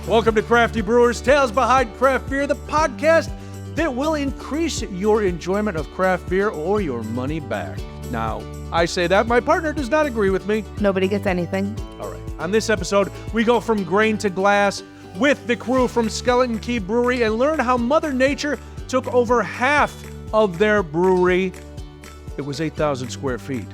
Welcome to Crafty Brewers, Tales Behind Craft Beer, the podcast that will increase your enjoyment of craft beer or your money back. Now, I say that, my partner does not agree with me. Nobody gets anything. All right, on this episode, we go from grain to glass with the crew from Skeleton Key Brewery and learn how Mother Nature took over half of their brewery. It was 8,000 square feet.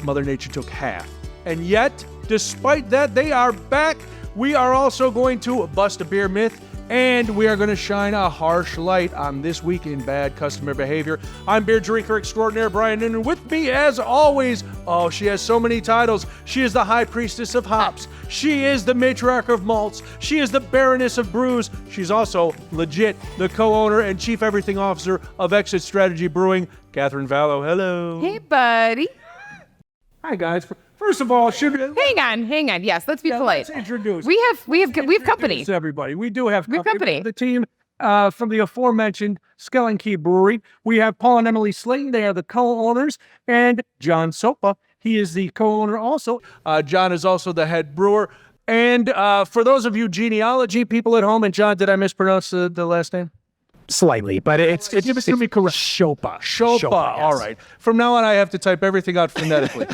Mother Nature took half. And yet, despite that, they are back. We are also going to bust a beer myth, and we are going to shine a harsh light on this week in bad customer behavior. I'm beer drinker extraordinaire Brian, and with me, as always, oh, she has so many titles. She is the high priestess of hops. She is the matriarch of malts. She is the baroness of brews. She's also legit the co-owner and chief everything officer of Exit Strategy Brewing, Katherine Valleau. Hello. Hey, buddy. Hi, guys. First of all, Hang on. Yes, let's be polite. Let's introduce. We have company. Everybody. We do have We have company. The team from the aforementioned Skeleton Key Brewery. We have Paul and Emily Slayton. They are the co-owners. And John Szopa. He is the co-owner also. John is also the head brewer. And for those of you genealogy people at home, and John, did I mispronounce the last name? Slightly, but it's Give me correct. Szopa. Szopa. Yes. All right. From now on, I have to type everything out phonetically.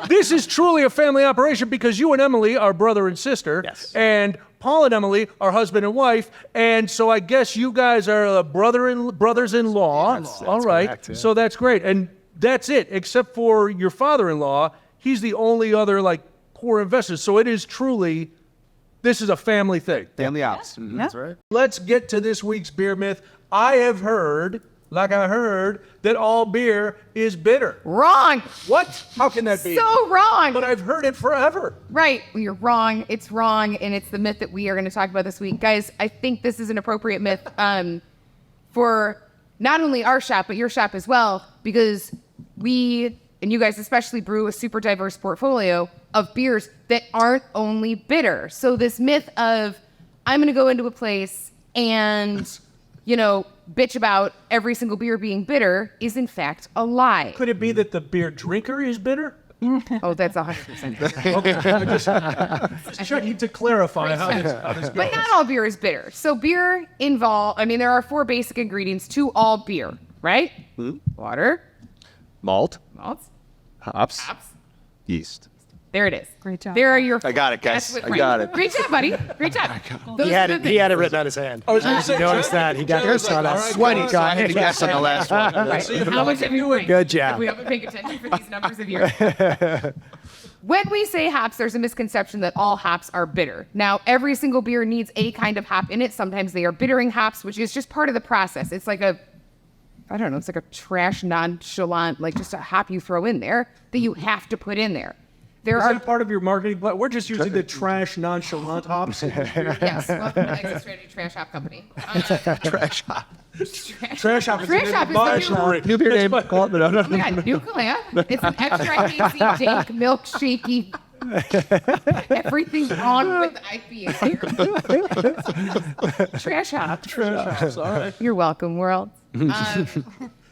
This is truly a family operation because you and Emily are brother and sister. Yes. And Paul and Emily are husband and wife. And so I guess you guys are brothers-in-law. That's All right. correct, yeah. So that's great. And that's it, except for your father-in-law. He's the only other core investor. So it is truly, this is a family thing. Family ops. Mm-hmm. That's right. Let's get to this week's beer myth. I have heard, that all beer is bitter. Wrong. What? How can that be? So wrong. But I've heard it forever. Right. Well, you're wrong. It's wrong, and it's the myth that we are going to talk about this week. Guys, I think this is an appropriate myth for not only our shop, but your shop as well, because we, and you guys especially, brew a super diverse portfolio of beers that aren't only bitter. So this myth of, I'm going to go into a place and, bitch about every single beer being bitter is in fact a lie. Could it be that the beer drinker is bitter? Oh, that's 100%. Okay. Just checking to clarify how this goes. But not all beer is bitter. So beer there are 4 basic ingredients to all beer, right? Water, Malt, malts, hops, yeast. yeast. There it is. Great job. There are your. I got it, guys. That's I what- got it. Great job, buddy. Great job. He had it written on his hand. I was going to say, Notice that. He got this on us. Sweaty, so I had to guess on the last one. Right. How much have you doing? Good job. We haven't paid attention for these numbers of years. When we say hops, there's a misconception that all hops are bitter. Now, every single beer needs a kind of hop in it. Sometimes they are bittering hops, which is just part of the process. It's like it's like a trash nonchalant, just a hop you throw in there that you have to put in there. There is are that part of your marketing plan? We're just using the trash nonchalant hops. yes, welcome to Exit Strategy Trash Hop Company. Trash hop. Trash hop is Trash hop is the new- New beer name. Call it, no. Oh my God, new collab. It's an extra hazy, dank, milkshakey. Everything wrong with IPA. Trash hop. Trash hops, all right. You're welcome, world.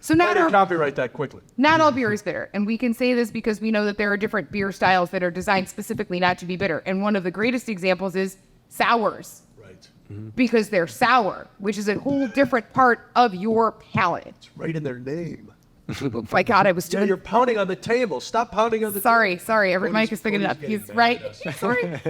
So I didn't copyright that quickly. not all beer is bitter. And we can say this because we know that there are different beer styles that are designed specifically not to be bitter. And one of the greatest examples is sours. Right. Because they're sour, which is a whole different part of your palate. It's right in their name. Oh my God, I was Yeah, doing... you're pounding on the table. Stop pounding on the table. Sorry. Every mic is picking it up. He's right. Sorry.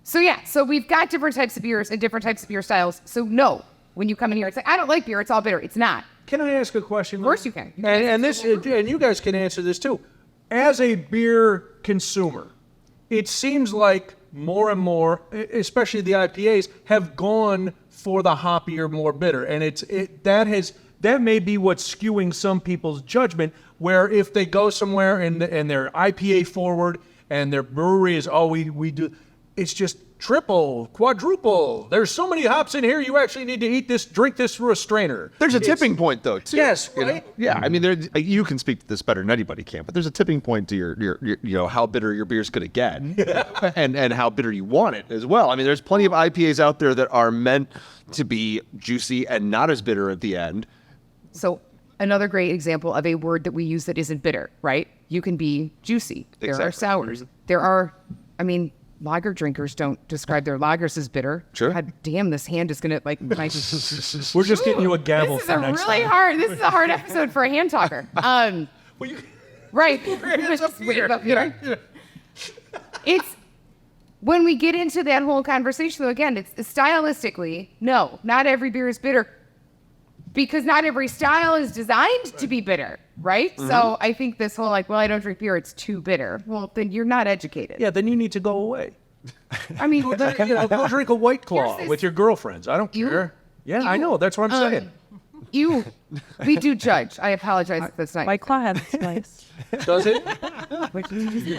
So we've got different types of beers and different types of beer styles. So no, when you come in here and say, I don't like beer, it's all bitter. It's not. Can I ask a question? Of course you can. And you guys can answer this too. As a beer consumer, it seems like more and more, especially the IPAs, have gone for the hoppier, more bitter, and that may be what's skewing some people's judgment. Where if they go somewhere and they're IPA forward and their brewery is we do, it's just triple, quadruple. There's so many hops in here. You actually need to drink this through a strainer. There's a tipping point, though, too. Yes, you know? right? Yeah, I mean, you can speak to this better than anybody can, but there's a tipping point to your how bitter your beer's going to get, and how bitter you want it as well. I mean, there's plenty of IPAs out there that are meant to be juicy and not as bitter at the end. So another great example of a word that we use that isn't bitter, right? You can be juicy. There are Exactly. sours. There are, lager drinkers don't describe their lagers as bitter. Sure. God damn, this hand is gonna like. We're just getting you a gavel This is for a next really time. hard. This is a hard episode for a hand talker. Well, you- Right. hands up here. It's when we get into that whole conversation, though, again, it's stylistically, no, not every beer is bitter because not every style is designed to be bitter, right? So I think this whole like, well, I don't drink beer, it's too bitter. Well, then you're not educated. Yeah, then you need to go away. I mean, Go drink a White Claw Here's this- with your girlfriends. I don't You- care. Yeah, you- I know. That's what I'm saying. we do judge. I apologize if that's not. White Claw has its place. Does it?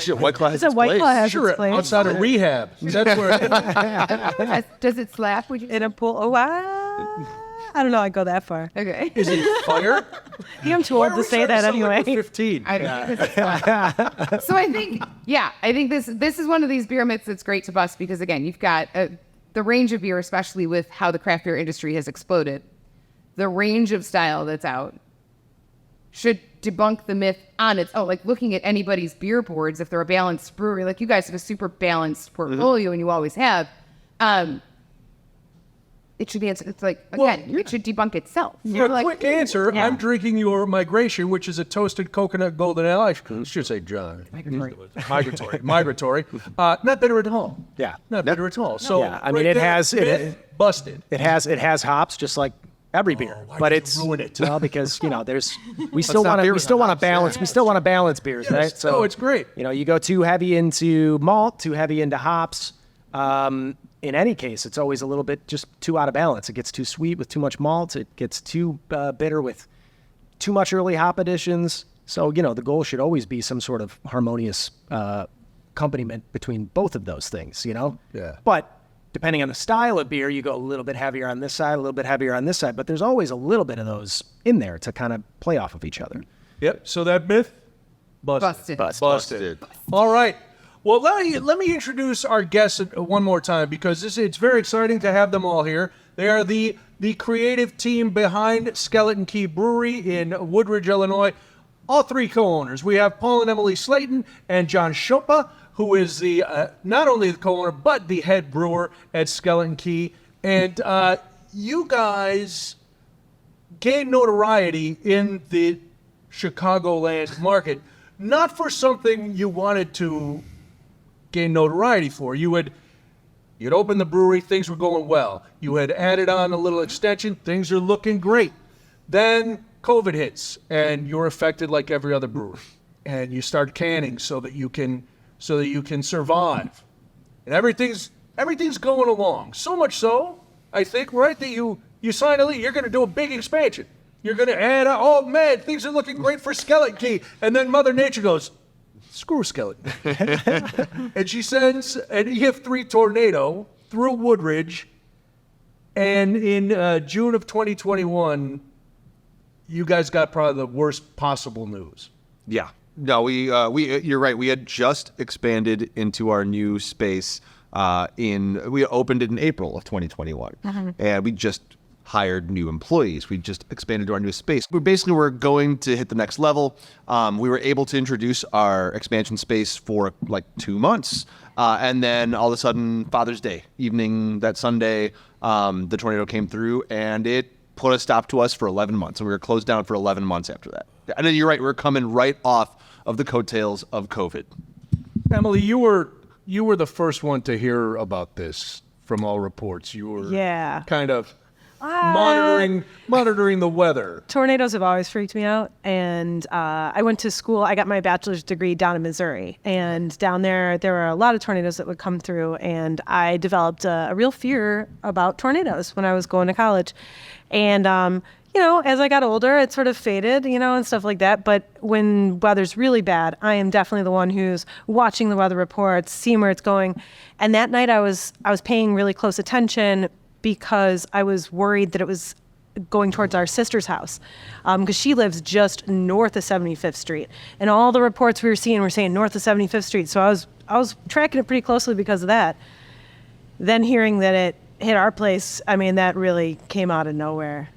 Shit, White Claw has It's a its White place. Claw has Sure, its place. outside of rehab. That's where. Does it slap? Would you? In a pool. Oh, I don't know. I go that far. Okay. Is it fire? Yeah, I'm too old to say that anyway. 15. I don't think it's slap. So I think this is one of these beer myths that's great to bust because again, you've got the range of beer, especially with how the craft beer industry has exploded. The range of style that's out should debunk the myth on its own. Like looking at anybody's beer boards, if they're a balanced brewery, like you guys have a super balanced portfolio and you always have, it should be, it's like, again, it should debunk itself. For a Like, quick answer, Yeah. I'm drinking your Migration, which is a toasted coconut golden ale. I should say John. Migratory. Not bitter at all. Yeah. Not bitter at all. So Yeah, I mean, it there, has- myth busted. It has hops just like every beer, why'd but you it's ruin it? well because we still not want beer to without balance beers, right? So it's great. You know, you go too heavy into malt, too heavy into hops. In any case, it's always a little bit just too out of balance. It gets too sweet with too much malt. It gets too bitter with too much early hop additions. So, you know, the goal should always be some sort of harmonious accompaniment between both of those things, you know? Yeah. But depending on the style of beer, you go a little bit heavier on this side, a little bit heavier on this side. But there's always a little bit of those in there to kind of play off of each other. Yep. So that myth busted. Busted. All right. Well, let me introduce our guests one more time because it's very exciting to have them all here. They are the creative team behind Skeleton Key Brewery in Woodridge, Illinois. All three co-owners. We have Paul and Emily Slayton and John Szopa, who is the not only the co-owner but the head brewer at Skeleton Key. And you guys gained notoriety in the Chicagoland market, not for something you wanted to gain notoriety for. You'd opened the brewery, things were going well. You had added on a little extension, things are looking great. Then COVID hits, and you're affected like every other brewery, and you start canning so that you can survive. And everything's going along. So much so, I think, right, that you sign a lease. You're going to do a big expansion. You're going to add, oh man, things are looking great for Skeleton Key. And then Mother Nature goes, screw Skeleton. And she sends an EF3 tornado through Woodridge. And in June of 2021, you guys got probably the worst possible news. Yeah. No, we you're right. We had just expanded into our new space we opened it in April of 2021. And we just hired new employees. We just expanded to our new space. We're going to hit the next level. We were able to introduce our expansion space for like 2 months. And then all of a sudden, Father's Day evening, that Sunday, the tornado came through and it put a stop to us for 11 months. And we were closed down for 11 months after that. And then you're right, we're coming right off of the coattails of COVID. Emily, you were the first one to hear about this from all reports. You were kind of monitoring the weather. Tornadoes have always freaked me out. And I went to school. I got my bachelor's degree down in Missouri. And down there were a lot of tornadoes that would come through. And I developed a real fear about tornadoes when I was going to college. And, as I got older, it sort of faded, and stuff like that. But when weather's really bad, I am definitely the one who's watching the weather reports, seeing where it's going. And that night I was paying really close attention because I was worried that it was going towards our sister's house because she lives just north of 75th Street. And all the reports we were seeing were saying north of 75th Street. So I was tracking it pretty closely because of that. Then hearing that it hit our place, that really came out of nowhere.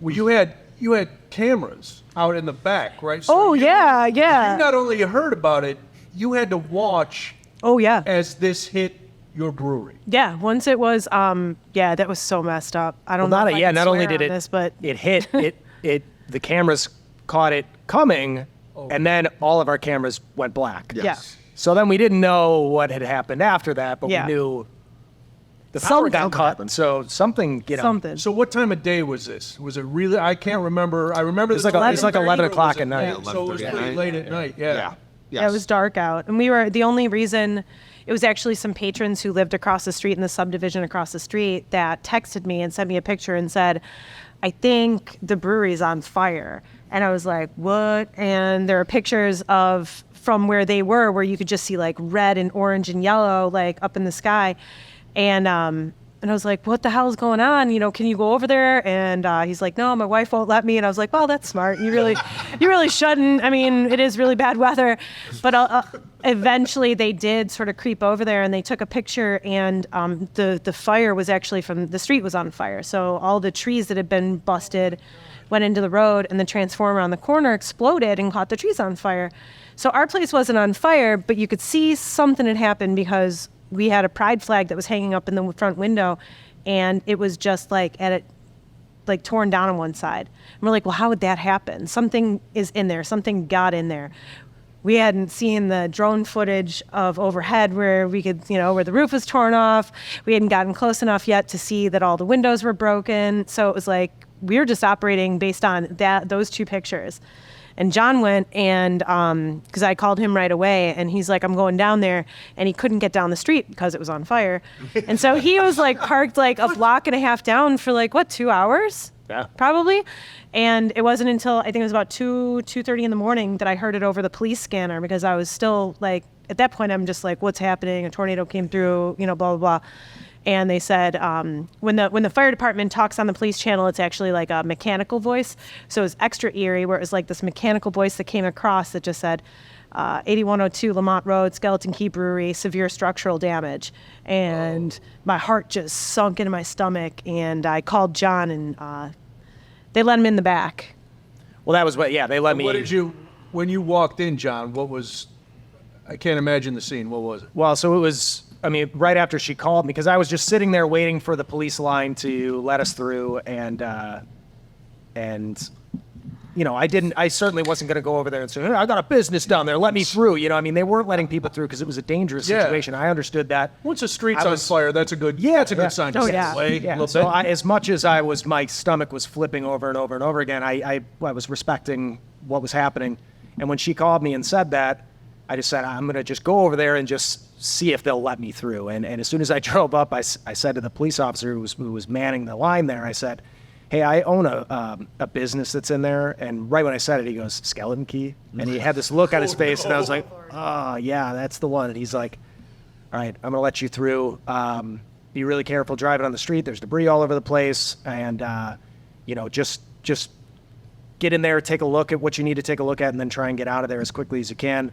Well, you had cameras out in the back, right? So Yeah. You not only heard about it, you had to watch Oh, yeah. as this hit your brewery? Yeah, once it was, that was so messed up. I don't know. Not if I can not only swear did on this, but it hit the cameras caught it coming, and then all of our cameras went black. yeah. So then we didn't know what had happened after that, but Yeah. we knew the power got Something cut. happened. So something, Something. So what time of day was this? Was it really? I can't remember. I remember It's like 11 o'clock at night. Yeah, so it was 11:30 at pretty night. late at night. Yeah. Yeah. Yeah, it was dark out. And we were the only reason. It was actually some patrons who lived across the street in the subdivision across the street that texted me and sent me a picture and said, I think the brewery's on fire. And I was like, what? And there are pictures of from where they were where you could just see like red and orange and yellow like up in the sky. And I was like, what the hell is going on? You know, can you go over there? And he's like, no, my wife won't let me. And I was like, well, that's smart. You really shouldn't. I mean, it is really bad weather. But eventually they did sort of creep over there and they took a picture, and the fire was actually from the street was on fire. So all the trees that had been busted went into the road, and the transformer on the corner exploded and caught the trees on fire. So our place wasn't on fire, but you could see something had happened because we had a pride flag that was hanging up in the front window, and it was just like torn down on one side. And we're like, well, how would that happen? Something is in there. Something got in there. We hadn't seen the drone footage of overhead where we could, where the roof was torn off. We hadn't gotten close enough yet to see that all the windows were broken. So it was like, we were just operating based on those two pictures. And John went, and because I called him right away, and he's like, I'm going down there, and he couldn't get down the street because it was on fire. And so he was like parked like a block and a half down for like, 2 hours? Yeah. Probably. And it wasn't until I think it was about 2:30 in the morning that I heard it over the police scanner, because I was still like, at that point, I'm just like, what's happening? A tornado came through, blah, blah, blah. And they said when the fire department talks on the police channel, it's actually like a mechanical voice. So it was extra eerie, where it was like this mechanical voice that came across that just said, 8102 Lamont Road, Skeleton Key Brewery, severe structural damage. And my heart just sunk into my stomach. And I called John, and they let him in the back. Well, that was they let me. What did you, when you walked in, John, I can't imagine the scene. What was it? Well, so it was, right after she called me, because I was just sitting there waiting for the police line to let us through, and I certainly wasn't going to go over there and say, hey, I got a business down there, let me through. They weren't letting people through because it was a dangerous Yeah. situation. I understood that. Once a street's on fire, that's a good sign to Oh, step yeah. away a Yeah. little So bit. as much as my stomach was flipping over and over and over again, I was respecting what was happening. And when she called me and said that, I just said, I'm going to just go over there and just see if they'll let me through. And as soon as I drove up, I said to the police officer who was manning the line there, I said, hey, I own a business that's in there. And right when I said it, he goes, Skeleton Key? And he had this look on his face, and I was like, oh, yeah, that's the one. And he's like, all right, I'm going to let you through. Be really careful driving on the street. There's debris all over the place. And, just get in there, take a look at what you need to take a look at, and then try and get out of there as quickly as you can.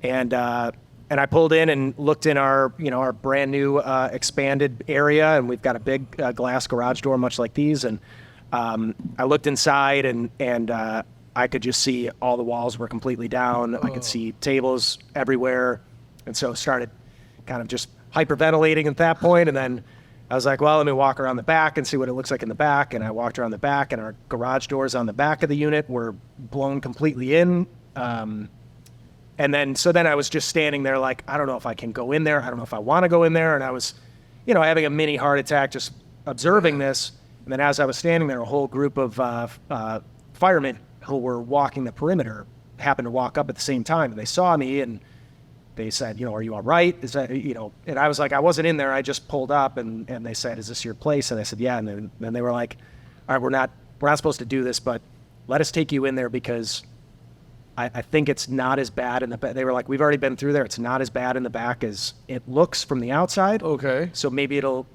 And I pulled in and looked in our brand new expanded area, and we've got a big glass garage door, much like these. And I looked inside, and I could just see all the walls were completely down. I could see tables everywhere, and so started kind of just hyperventilating at that point. And then I was like, well, let me walk around the back and see what it looks like in the back. And I walked around the back, and our garage doors on the back of the unit were blown completely in. And then I was just standing there like, I don't know if I can go in there. I don't know if I want to go in there. And I was, having a mini heart attack just observing this. And then as I was standing there, a whole group of firemen who were walking the perimeter happened to walk up at the same time. And they saw me, and they said, are you all right? Is that, and I was like, I wasn't in there. I just pulled up, and they said, is this your place? And I said, yeah. And then they were like, all right, we're not supposed to do this, but let us take you in there, because I think it's not as bad in the back. They were like, we've already been through there. It's not as bad in the back as it looks from the outside. Okay. So maybe it'll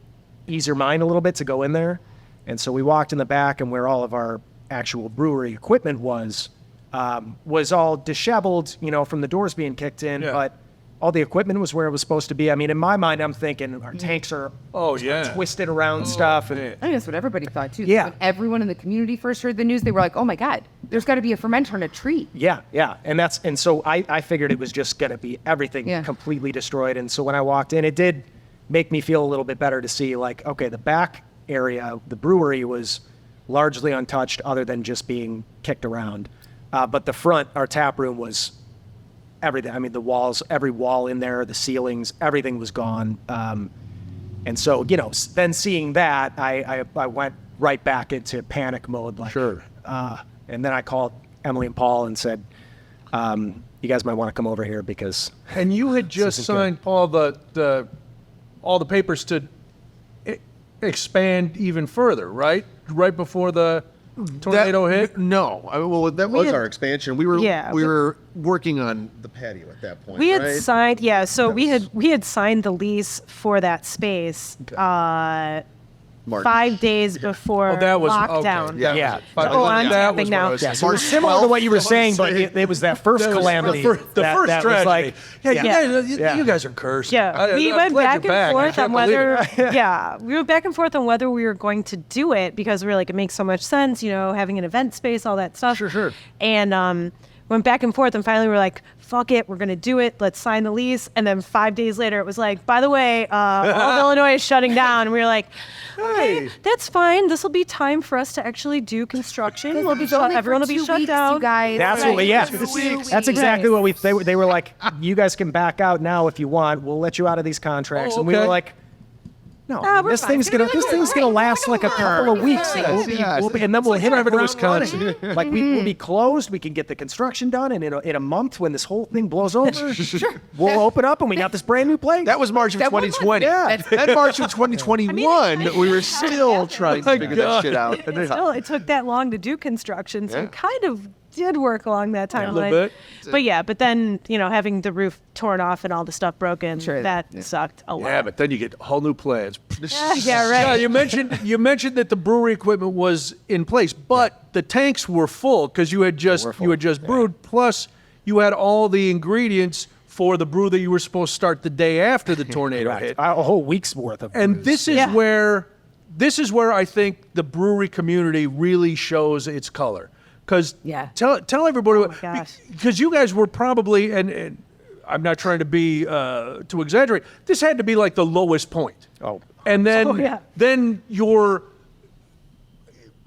ease your mind a little bit to go in there. And so we walked in the back, and where all of our actual brewery equipment was all disheveled, from the doors being kicked in. Yeah. But all the equipment was where it was supposed to be. In my mind, I'm thinking our tanks are twisted around stuff. And I think that's what everybody thought too. Yeah. When everyone in the community first heard the news, they were like, "Oh my God, there's got to be a fermenter and a tree. Yeah. And so I figured it was just going to be everything completely destroyed. And so when I walked in, it did make me feel a little bit better to see, like, okay, the back area, the brewery was largely untouched other than just being kicked around. But the front, our tap room, was everything. I mean, the walls, every wall in there, the ceilings, everything was gone. And so, then seeing that, I went right back into panic mode. Like, Sure. And then I called Emily and Paul and said, you guys might want to come over here because... And you had just signed, Paul, all the papers to expand even further, right? Right before the tornado hit? No. Well, that was our expansion. We were working on the patio at that point. We had right? signed, so we had signed the lease for that space March. 5 days before that was lockdown. okay. Yeah. I'm that was tapping what I now. was Yeah, saying. so it was similar to what you were saying, but it was that first calamity. The first that was tragedy. like, You guys are cursed. Yeah, we I'm went glad back you're and forth I on can't believe whether, it. we went back and forth on whether we were going to do it because we were like, it makes so much sense, having an event space, all that stuff. Sure. And went back and forth, and finally we were like, fuck it, we're gonna do it. Let's sign the lease. And then 5 days later, it was like, by the way, all of Illinois is shutting down. And we were like, okay, that's fine. This will be time for us to actually do construction. We'll be everyone will be shut down. You guys. That's Right. what, yeah. 2 weeks. That's exactly what they were like, you guys can back out now if you want. We'll let you out of these contracts. Oh, And we were okay. like, no, we're this fine. thing's gonna last like a couple of weeks. Yes. And then we'll hit driving to the ground Wisconsin. running. Like we'll be closed. We can get the construction done, and in a month, when this whole thing blows over, we'll open up, and we got this brand new place. That was March of That was 2020. Yeah. That March of 2021, we were still trying to figure that shit out. Still, it took that long to do construction, so Yeah. it kind of did work along that timeline. A little bit. But then, having the roof torn off and all the stuff broken, that sucked a lot. Yeah, but then you get whole new plans. Yeah, right. Yeah, you mentioned that the brewery equipment was in place, but the tanks were full because you had just brewed. Plus, you had all the ingredients for the brew that you were supposed to start the day after the tornado hit. A whole week's worth of. And brews. this is where I think the brewery community really shows its color. Because tell everybody, gosh. because you guys were probably, and I'm not trying to be to exaggerate, this had to be like the lowest point. Oh. And then your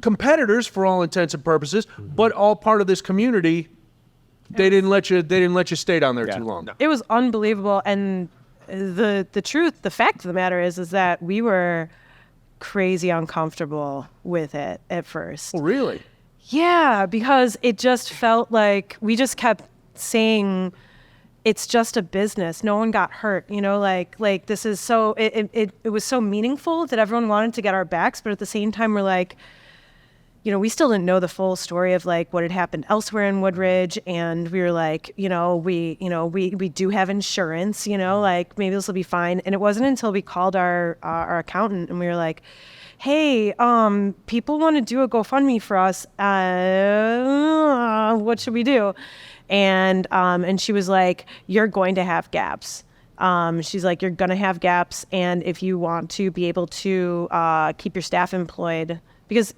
competitors, for all intents and purposes, but all part of this community, they didn't let you stay down there too long. No. It was unbelievable. And the fact of the matter is that we were crazy uncomfortable with it at first. Oh, really? Yeah, because it just felt like we just kept saying it's just a business. No one got hurt, like this is so, it was so meaningful that everyone wanted to get our backs. But at the same time, we're like, we still didn't know the full story of like what had happened elsewhere in Woodridge. And we were like, we do have insurance, like maybe this will be fine. And it wasn't until we called our accountant and we were like, hey, people want to do a GoFundMe for us. What should we do? And she was like, you're going to have gaps. She's like, you're going to have gaps. And if you want to be able to keep your staff employed, because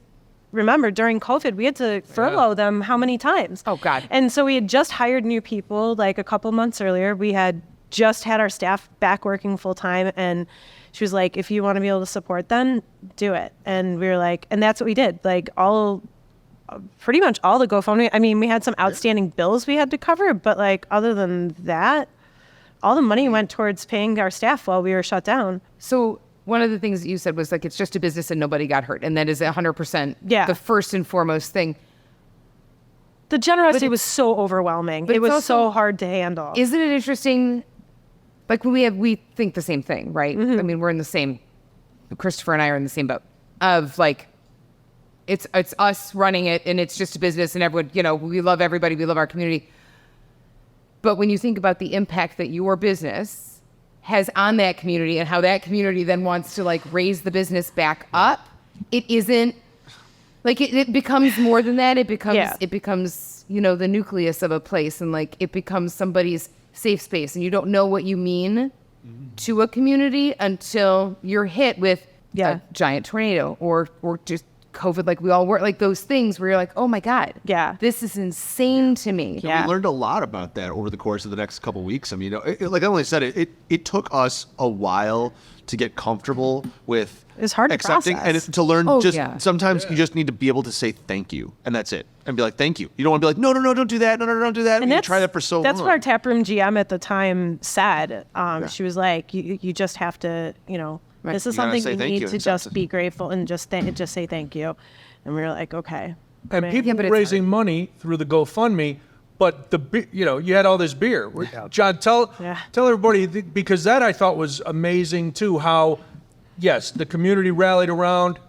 remember, during COVID, we had to furlough them how many times? Oh, God. And so we had just hired new people like a couple months earlier. We had just had our staff back working full time. And she was like, if you want to be able to support them, do it. And we were like, and that's what we did. Like pretty much all the GoFundMe. I mean, we had some outstanding bills we had to cover, but like other than that, all the money went towards paying our staff while we were shut down. So one of the things that you said was like, it's just a business and nobody got hurt. And that is 100% the first and foremost thing. The generosity was so overwhelming. It was so hard to handle. Isn't it interesting? Like we think the same thing, right? I mean, we're in the same, Christopher and I are in the same boat of like, it's us running it and it's just a business and everyone, we love everybody. We love our community. But when you think about the impact that your business has on that community and how that community then wants to like raise the business back up, it isn't like it becomes more than that. It becomes, the nucleus of a place and like it becomes somebody's safe space, and you don't know what you mean to a community until you're hit with a giant tornado or just COVID, like we all were, like those things where you're like, oh my God, Yeah. this is insane to me. Yeah. We learned a lot about that over the course of the next couple of weeks. I mean, like Emily said, it took us a while to get comfortable with It's hard to accepting process. and to learn. Oh, Just yeah. sometimes you just need to be able to say thank you, and that's it, and be like thank you. You don't want to be like no, don't do that. No, don't do that. And you try that for so that's long. what our taproom GM at the time said. She was like, you just have to, this is You gotta something say you thank need you to and just accept it. be grateful and just say thank you. And we were like, okay. And Right. people Yeah, but it's raising money through the GoFundMe, but you had all this beer. John, tell everybody, because that I thought was amazing too, how, yes, the community rallied around,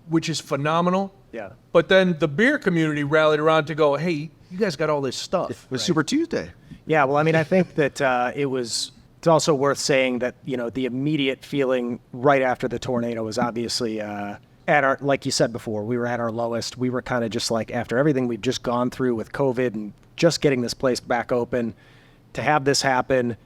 which is phenomenal. Yeah. But then the beer community rallied around to go, hey, you guys got all this stuff. It was Super Tuesday. Yeah, well, I mean, I think that it's also worth saying that, the immediate feeling right after the tornado was obviously at our, like you said before, we were at our lowest. We were kind of just like, after everything we've just gone through with COVID and just getting this place back open, to have this happen,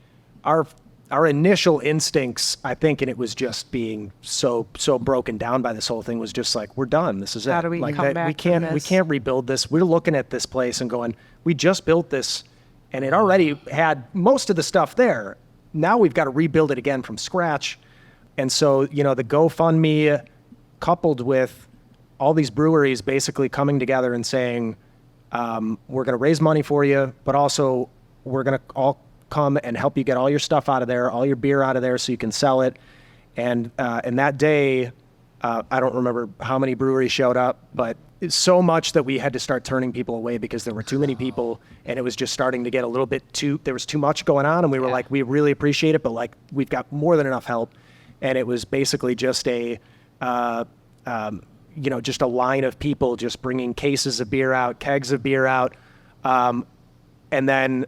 our initial instincts, I think, and it was just being so broken down by this whole thing, was just like, we're done. This is it. How do we like come that, back we from can't this? rebuild this. We're looking at this place and going, we just built this, and it already had most of the stuff there. Now we've got to rebuild it again from scratch. And so, the GoFundMe, coupled with all these breweries basically coming together and saying, we're going to raise money for you, but also we're going to all come and help you get all your stuff out of there, all your beer out of there so you can sell it. And that day, I don't remember how many breweries showed up, but it's so much that we had to start turning people away because there were too many people, and it was just starting to get a little bit there was too much going on, and we were like, we really appreciate it, but like, we've got more than enough help. And it was basically just just a line of people just bringing cases of beer out, kegs of beer out, and then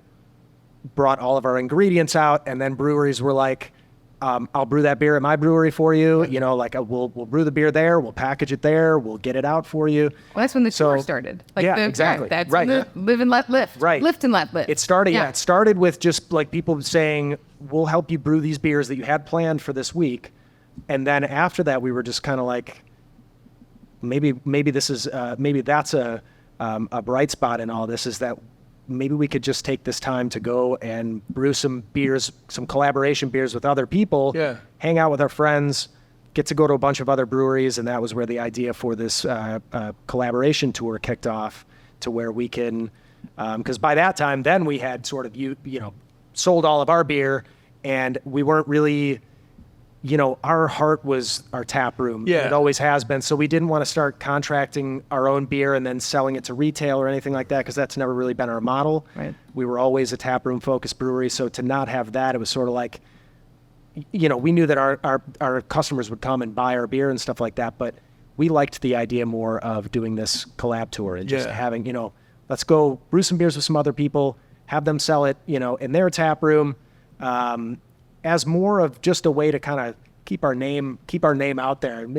brought all of our ingredients out. And then breweries were like, I'll brew that beer at my brewery for you. We'll brew the beer there. We'll package it there. We'll get it out for you. Well, that's when the tour So- started. Yeah, exactly. That's Right. when the live and let lift. Right. Lift and let lift. It started with just like people saying, we'll help you brew these beers that you had planned for this week. And then after that, we were just kind of like, maybe this is, maybe that's a bright spot in all this, is that maybe we could just take this time to go and brew some beers, some collaboration beers with other people, hang out with our friends, get to go to a bunch of other breweries. And that was where the idea for this collaboration tour kicked off, to where we can, because by that time, then we had sort of, sold all of our beer, and we weren't really, our heart was our tap room. Yeah. It always has been. So we didn't want to start contracting our own beer and then selling it to retail or anything like that, because that's never really been our model. Right. We were always a tap room focused brewery. So to not have that, it was sort of like, we knew that our customers would come and buy our beer and stuff like that, but we liked the idea more of doing this collab tour and just having, let's go brew some beers with some other people, have them sell it, in their tap room, as more of just a way to kind of keep our name out there, and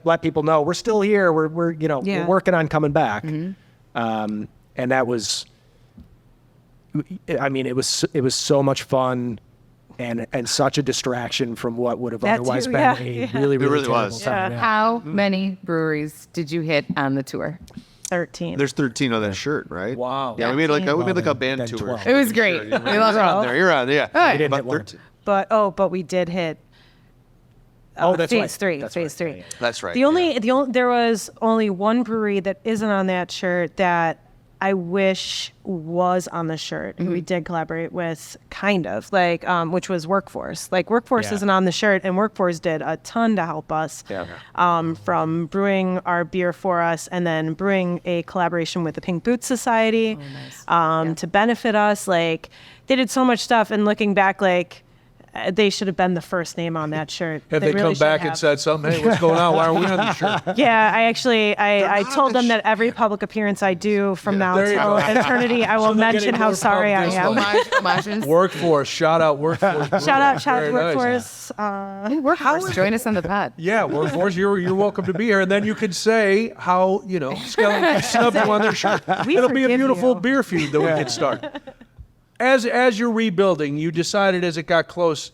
let people know we're still here. We're we're working on coming back. And that was, I mean, it was so much fun. And such a distraction from what would have That otherwise too, been yeah, a yeah. really, really, really terrible was. time. Yeah. How many breweries did you hit on the tour? 13. There's 13 on that shirt, right? Wow. Yeah, we made like a band Then tour. 12. It was great. We loved You're on it. there. You're on. Yeah. right. We didn't About hit one. 13. But we did hit That's phase right. three. That's Phase right. three. Yeah, yeah. That's right. There was only one brewery that isn't on that shirt that I wish was on the shirt. And we did collaborate with, kind of, like, which was Workforce. Like, Workforce Yeah. isn't on the shirt, and Workforce did a ton to help us. From brewing our beer for us, and then brewing a collaboration with the Pink Boots Society to benefit us. Like, they did so much stuff, and looking back, like, they should have been the first name on that shirt. Have they really come should back have. and said something? Hey, what's going on? Why are we on the shirt? Yeah, I told them that every public appearance I do from now there you till go. eternity, I will So they're mention getting how more sorry I pub am. discounts. Homages. Workforce. Shout out Workforce. Shout out Very nice. Workforce. Workforce. Join us on the pod. Yeah, Workforce, you're welcome to be here. And then you can say how, Skeleton snubbed you on their shirt. We It'll be a forgive beautiful you. beer feud that we can start. As you're rebuilding, you decided as it got close,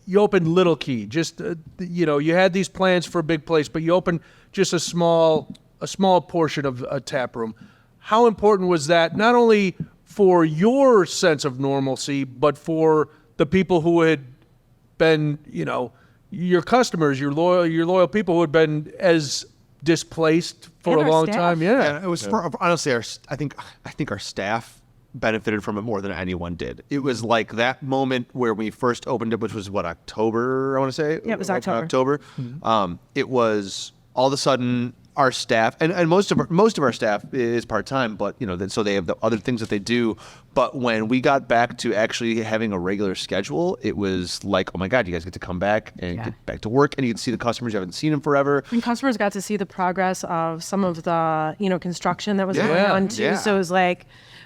you opened Little Key. Just, you had these plans for a big place, but you opened just a small a small portion of a tap room. How important was that, not only for your sense of normalcy, but for the people who had been, your customers, your loyal people who had been as displaced for And a our long staff. time? Yeah. It was honestly, I think our staff benefited from it more than anyone did. It was like that moment where we first opened it, which was October, I want to say. Yeah, it was October. It was all of a sudden our staff, and most of our staff is part-time, but so they have the other things that they do. But when we got back to actually having a regular schedule, it was like, oh my God, you guys get to come back and get back to work, and you can see the customers you haven't seen them forever. And customers got to see the progress of some of the, construction that was going on too. Yeah. So it was like,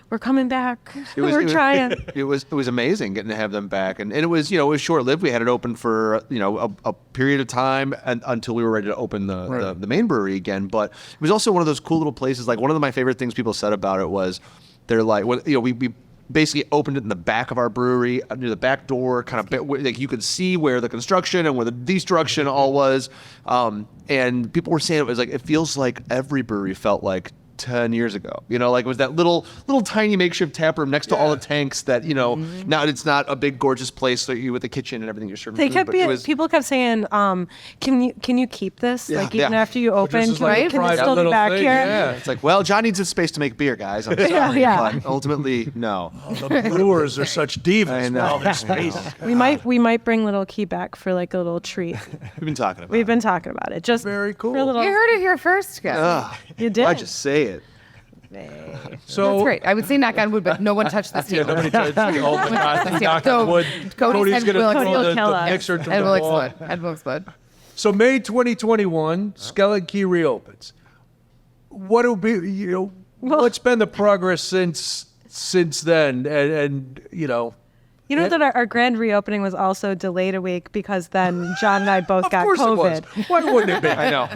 we're coming back. We're trying. It was amazing getting to have them back, and it was it was short lived. We had it open for a period of time until we were ready to open the main brewery again. But it was also one of those cool little places. Like, one of my favorite things people said about it was they're like, we basically opened it in the back of our brewery near the back door, kind of like you could see where the construction and where the destruction all was, and people were saying it feels like every brewery felt like 10 years ago, like it was that little tiny makeshift tap room next to all the tanks that, now it's not a big gorgeous place with the kitchen and everything you're serving. People kept saying, can you keep this? Yeah, like even yeah. after you open, this is can, like a can it private still be little back thing, here? yeah. It's like, well, John needs his space to make beer, guys. I'm sorry, Yeah. but ultimately, no. The Brewers are such divas. I know. All their space. We might bring little Key back for like a little treat. We've been talking about We've it. been talking about it. Just Very cool. For a little, You heard it here first, guys. Ugh, you did. why'd you say it? So That's great. I would say knock on wood, but no one touched this table. nobody touched it. Oh my God, knock on wood. Cody's head gonna will throw explode. the Kill us. mixer to Head the will wall. explode. Head will explode. So May 2021, Skeleton Key reopens. What will be, what's been the progress since then? And You know that our grand reopening was also delayed a week because then John and I both of got course COVID. it was. Why wouldn't it be? I know.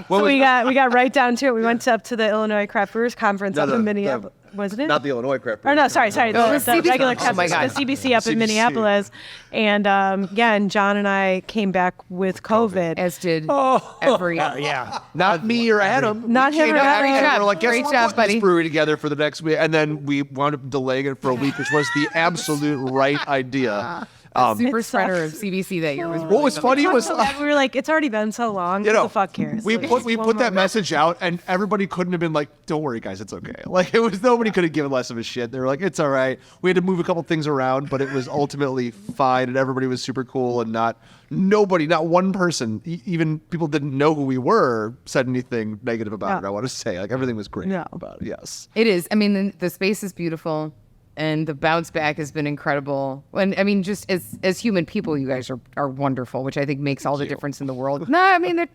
So we got right down to it. We went up to the Illinois Craft Brewers Conference No, up no, in Minneapolis. Wasn't it? Not the Illinois crap. Or no, sorry. The CBC. regular Oh craft, my God. the CBC up in CBC. Minneapolis. And and John and I came back with COVID. As did Oh. every. Not me or Adam. Not him or No, Adam. great job. We're like, guess Great what? job, We're putting buddy. this brewery together for the next week, and then we wound up delaying it for a week, which was the absolute right idea. Super spreader of CBC that year was What was funny was We were like, it's already been so long. Who the fuck cares? we Like, put just we one put more that message out, and everybody couldn't have been like, "Don't worry, guys, it's okay." Like, it was nobody could have given less of a shit. They were like, "It's all right." We had to move a couple things around, but it was ultimately fine, and everybody was super cool, and not one person, even people didn't know who we were, said anything negative about it. I want to say, like, everything was great No. about it. Yes. It is. I mean, the space is beautiful, and the bounce back has been incredible. And I mean, just as human people, you guys are wonderful, which I think makes all the difference in the world. No, I mean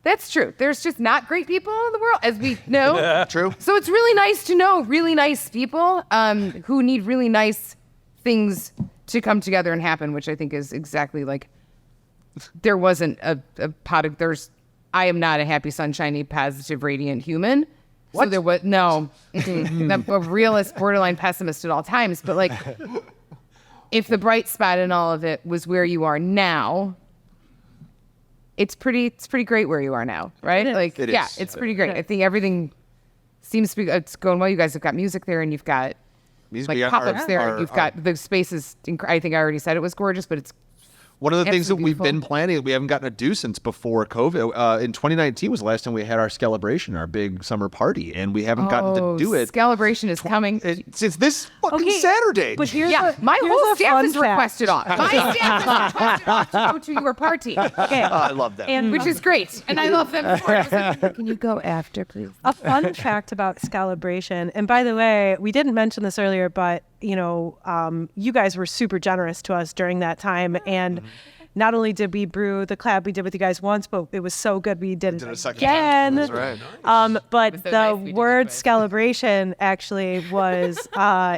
that's true. There's just not great people in the world, as we know. True. So it's really nice to know really nice people who need really nice things to come together and happen, which I think is exactly like there wasn't a pot of I am not a happy, sunshiny, positive, radiant human. So there was no, I'm a realist, borderline pessimist at all times. But like, if the bright spot in all of it was where you are now, it's pretty great where you are now, right? Like, It yeah, is. it's pretty great. I think everything seems to be it's going well. You guys have got music there, and you've got like pop-ups there. You've got the spaces. I think I already said it was gorgeous, but it's one of the things that absolutely we've been beautiful. planning that we haven't gotten to do since before COVID. In 2019 was the last time we had our Celebration, our big summer party, and we haven't gotten to do it. Celebration is coming. It's this fucking Okay, Saturday. But here's Yeah, my here's whole a staff fun is fact. requested off. My staff is requested off to go to your party, Okay. I love that. And which is great, and I love them for it. Can you go after, please? a fun fact about Celebration, and by the way, we didn't mention this earlier, but you guys were super generous to us during that time, and not only did we brew the collab we did with you guys once, but it was so good we did it a second again. time. That's right. But so the nice we did it word twice. Celebration actually was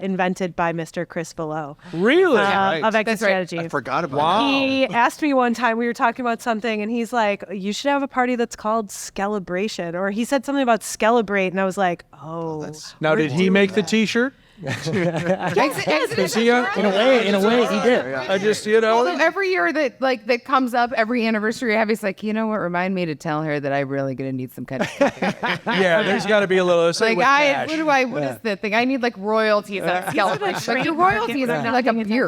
invented by Mr. Chris Valleau Really? right. of Exit That's right. Strategy. I forgot about Wow. He asked me one time, we were talking about something, and he's like, you should have a party that's called Celebration. Or he said something about Celebrate, and I was like, oh. Now, did he make the T-shirt? Exodus he, In a way, he did. I just, you know. Although every year that comes up, every anniversary, Abby's like, you know what? Remind me to tell her that I'm really gonna need some kind of Yeah, there's got to be a little. like what is the thing? I need like royalties on a skeleton. Like your royalties are like a beer.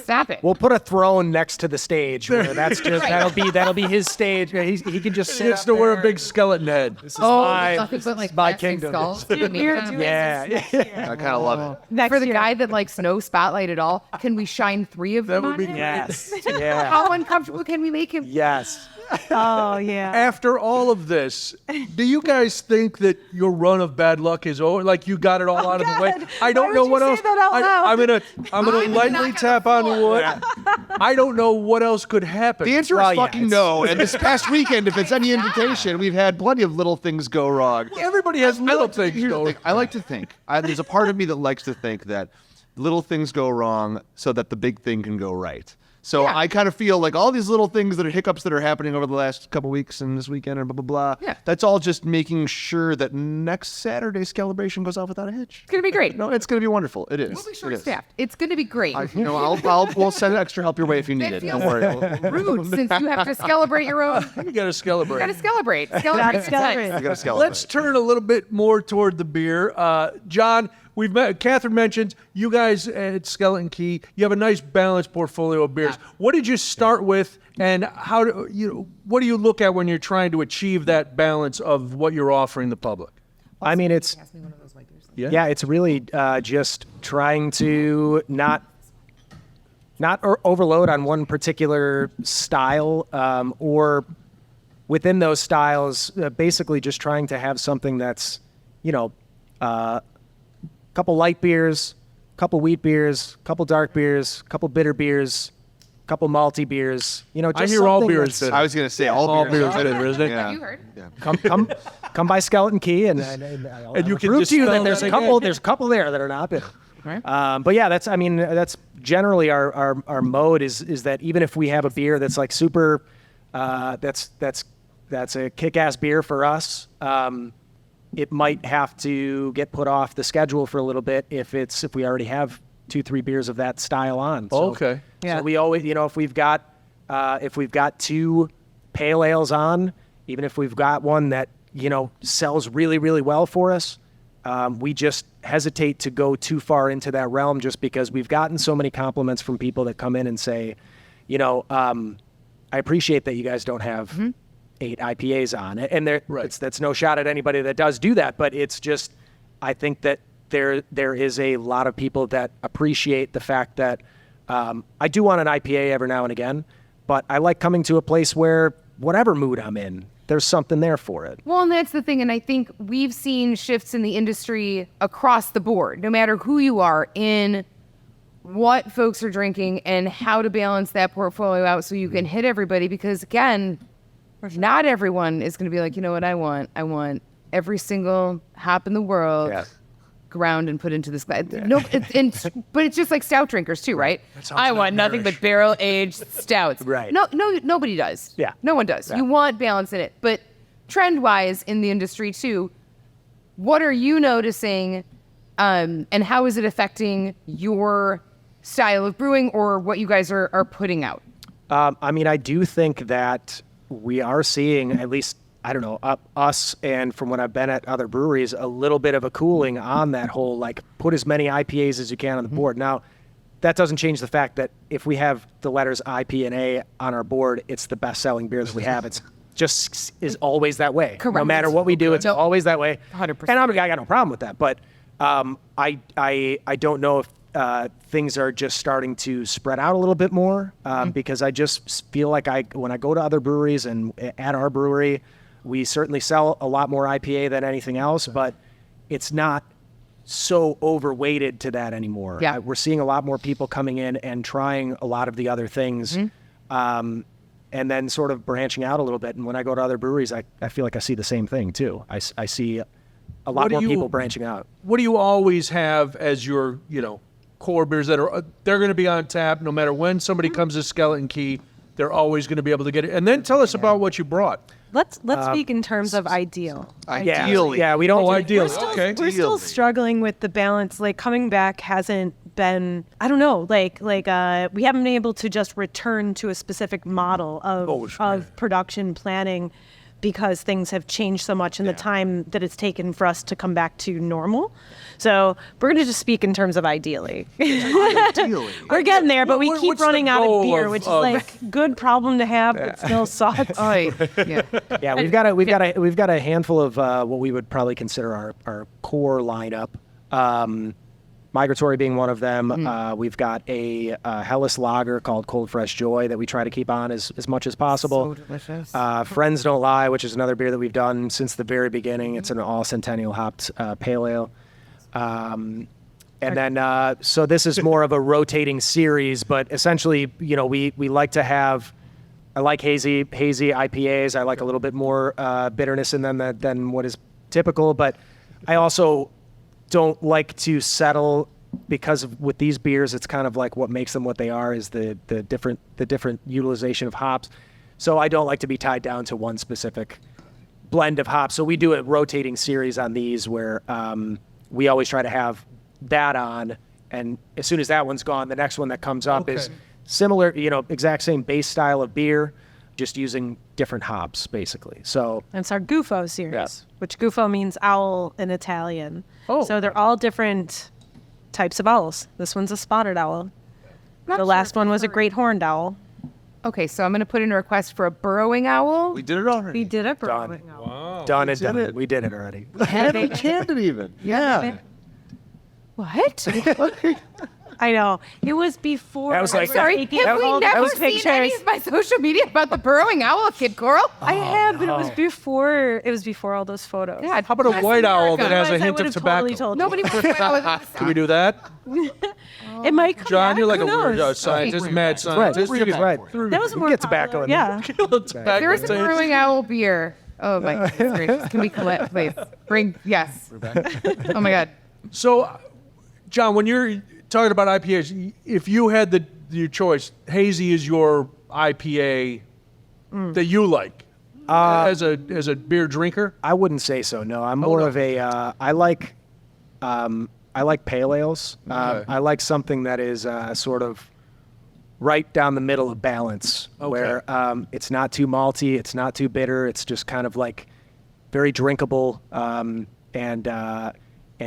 Stop it. We'll put a throne next to the stage. Where that's just that'll be his stage. He can just He sit needs up to wear a there. big skeleton head. Nothing but like my plastic kingdom. skulls. Yeah. I kind of love it. For the guy that likes no spotlight at all, can we shine 3 of them? That would on be him? Yes. Yeah. How uncomfortable can we make him? Yes. Oh yeah. After all of this, do you guys think that your run of bad luck is over? Like you got it all out of the way? God. I don't Why know would what you else. say that out loud? I'm gonna lightly tap on wood. I don't know what else could happen. The answer Well, is yeah, fucking it's- no. And this past weekend, if it's any indication, we've had plenty of little things go wrong. Everybody has little things Here's the going. thing. I like to think. There's a part of me that likes to think that little things go wrong so that the big thing can go right. So Yeah. I kind of feel like all these little things that are hiccups that are happening over the last couple weeks and this weekend and blah, blah, blah. Yeah. That's all just making sure that next Saturday's celebration goes off without a hitch. It's gonna be great. No, it's going to be wonderful. It is. We'll be It is. short-staffed. It's gonna be great. We'll send extra help your way if you need it. That Don't feels worry. rude since you have to celebrate your own. You got to celebrate. Gotta celebrate. Celebrate. Celebrate. You got to scale it. Let's turn a little bit more toward the beer. John, we've met. Catherine mentioned you guys at Skeleton Key. You have a nice balanced portfolio of beers. What did you start with, and how do you? What do you look at when you're trying to achieve that balance of what you're offering the public? I mean, it's it's really just trying to not overload on one particular style, or within those styles, basically just trying to have something that's, couple light beers, couple wheat beers, couple dark beers, couple bitter beers, couple malty beers. Just I hear all something beers that's- bitter. I was going to say all All beers. beers bitter, isn't it? Yeah. Have you heard? Come by Skeleton Key, and you can prove just to you spell that there's that a couple. There's a couple there that are not bitter. Right. But yeah, that's generally our mode is that even if we have a beer that's like super, that's a kick-ass beer for us. It might have to get put off the schedule for a little bit if we already have 2-3 beers of that style on. So, Okay. So we always, if we've got 2 pale ales on, even if we've got one that sells really, really well for us, we just hesitate to go too far into that realm just because we've gotten so many compliments from people that come in and say, I appreciate that you guys don't have 8 IPAs on it. And that's no shot at anybody that does do that, but it's just, I think that there is a lot of people that appreciate the fact that I do want an IPA every now and again, but I like coming to a place where whatever mood I'm in, there's something there for it. Well, and that's the thing. And I think we've seen shifts in the industry across the board, no matter who you are, in what folks are drinking and how to balance that portfolio out so you can hit everybody. Because again, not everyone is going to be like, you know what I want? I want every single hop in the world ground and put into this glass. No, but it's just like stout drinkers too, right? I want nothing but barrel aged stouts. Right. No, nobody does. Yeah. No one does. Yeah. You want balance in it. But trend wise in the industry too, what are you noticing, and how is it affecting your style of brewing or what you guys are putting out? I do think that we are seeing, at least, I don't know, us and from when I've been at other breweries, a little bit of a cooling on that whole, like, put as many IPAs as you can on the board. Now, that doesn't change the fact that if we have the letters IP and A on our board, it's the best-selling beer that we have. It's just is always that way. Correct. No matter what we do, it's No. always that way. 100%. And I got no problem with that. But I don't know if things are just starting to spread out a little bit more because I just feel like when I go to other breweries and at our brewery, we certainly sell a lot more IPA than anything else, but it's not so overweighted to that anymore. Yeah. We're seeing a lot more people coming in and trying a lot of the other things and then sort of branching out a little bit. And when I go to other breweries, I feel like I see the same thing too. I see a lot more people branching out. What do you always have as your, core beers that they're going to be on tap no matter when somebody comes to Skeleton Key? They're always going to be able to get it. And then tell us about what you brought. Let's speak in terms of ideal. Ideally. Yeah, we don't. Ideally. We're still struggling with the balance. Like coming back hasn't been, I don't know, like we haven't been able to just return to a specific model of production planning because things have changed so much in the time that it's taken for us to come back to normal. So we're going to just speak in terms of ideally. We're getting there, but we keep what's the running out of goal beer, of- which is of- like good problem to have, but still sucks. Yeah, we've got a handful of what we would probably consider our core lineup. Migratory being one of them. We've got a Hellas lager called Cold Fresh Joy that we try to keep on as much as possible. So delicious. Friends Don't Lie, which is another beer that we've done since the very beginning. It's an all Centennial hopped pale ale. And then, so this is more of a rotating series, but essentially, we like to have, I like hazy IPAs. I like a little bit more bitterness in them than what is typical, but I also don't like to settle because with these beers, it's kind of like what makes them what they are is the different utilization of hops. So I don't like to be tied down to one specific blend of hops. So we do a rotating series on these where we always try to have that on, and as soon as that one's gone, the next one that comes up is similar, exact same base style of beer, just using different hops basically. So And it's our Gufo series, Yeah. which Gufo means owl in Italian. Oh. So they're all different types of owls. This one's a spotted owl. The last one was a great horned owl. Okay, so I'm going to put in a request for a burrowing owl. We did it already. We did a Done. burrowing owl. done and done. it. We did it already. Haven't canned it even. Yeah. What? I know. It was before. That was like- Sorry, taking have we all never those seen any pictures. of my social media about the burrowing owl, Kid Coral? I have, but it was before. It was before all those photos. Yeah, How about a white owl that has a Otherwise, I hint would of have tobacco? Totally told Nobody wants to know with this. Can we do that? It might come John, back, you're like who a weird knows? scientist, mad Right, scientist. right. That was We more get tobacco in popular. there. Yeah. There is a brewing owl beer. Oh my goodness gracious. Can we collect, please? Bring, yes. Oh my God. So, John, when you're talking about IPAs, if you had your choice, hazy is your IPA that you like as a beer drinker. I wouldn't say so. No, I'm more of a. I like pale ales. I like something that is sort of right down the middle of balance, where it's not too malty, it's not too bitter. It's just kind of like very drinkable, and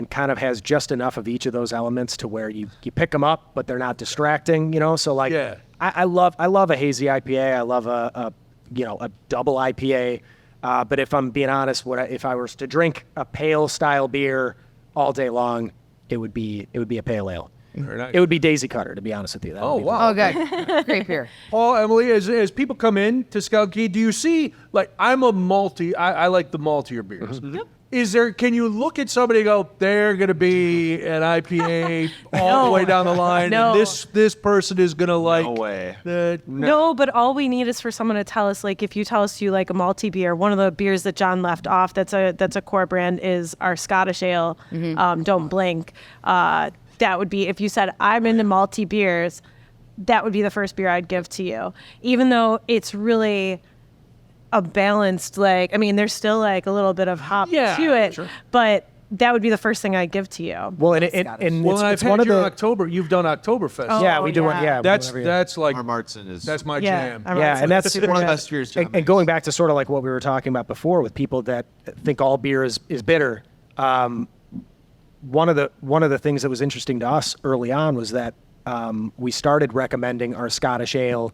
kind of has just enough of each of those elements to where you pick them up, but they're not distracting. So like, Yeah. I love a hazy IPA. I love a double IPA. But if I'm being honest, if I was to drink a pale style beer all day long, it would be a pale ale. Very nice. It would be Daisy Cutter, to be honest with you. That Oh, would be wow. Oh, good. Great beer. Paul, Emily, as people come in to Skeleton Key, do you see, like, I'm a malty, I like the maltier beers. Can you look at somebody and go, they're going to be an IPA all the way down the line, No. and this person is going to like No way. No, but all we need is for someone to tell us, like, if you tell us you like a malty beer, one of the beers that John left off that's a core brand is our Scottish ale, Don't Blink. That would be, if you said, I'm into malty beers, that would be the first beer I'd give to you. Even though it's really a balanced, there's still like a little bit of hop to it, but that would be the first thing I'd give to you. Well, and it's I've one had of you in the October. You've done Oktoberfest. yeah, we do yeah. one. Yeah, That's whenever, yeah. like Our Martzen is that's my Yeah, jam. I'm Yeah, and that's one of the best beers John And going back to sort of like what we were talking about before with people that think all beer is bitter. One of the things that was interesting to us early on was that we started recommending our Scottish ale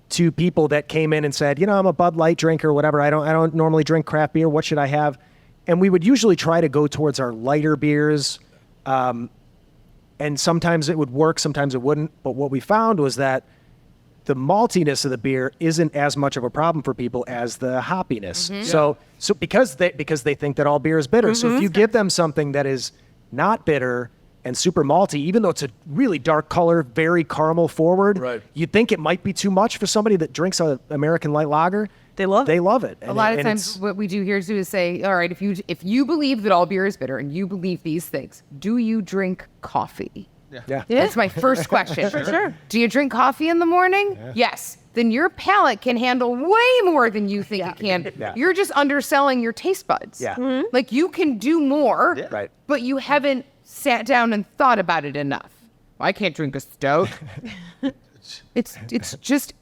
to people that came in and said, I'm a Bud Light drinker or whatever. I don't normally drink craft beer. What should I have? And we would usually try to go towards our lighter beers. And sometimes it would work, sometimes it wouldn't. But what we found was that the maltiness of the beer isn't as much of a problem for people as the hoppiness. So because they think that all beer is bitter. So if you give them something that is not bitter and super malty, even though it's a really dark color, very caramel forward, Right. you'd think it might be too much for somebody that drinks an American light lager. They love it. They love it. A lot of times what we do here is say, all right, if you believe that all beer is bitter and you believe these things, do you drink coffee? Yeah. That's my first question. For sure. Do you drink coffee in the morning? Yes. Then your palate can handle way more than you think it can. Yeah. You're just underselling your taste buds. Yeah. Like you can do more, Right. but you haven't sat down and thought about it enough. I can't drink a stout. It's just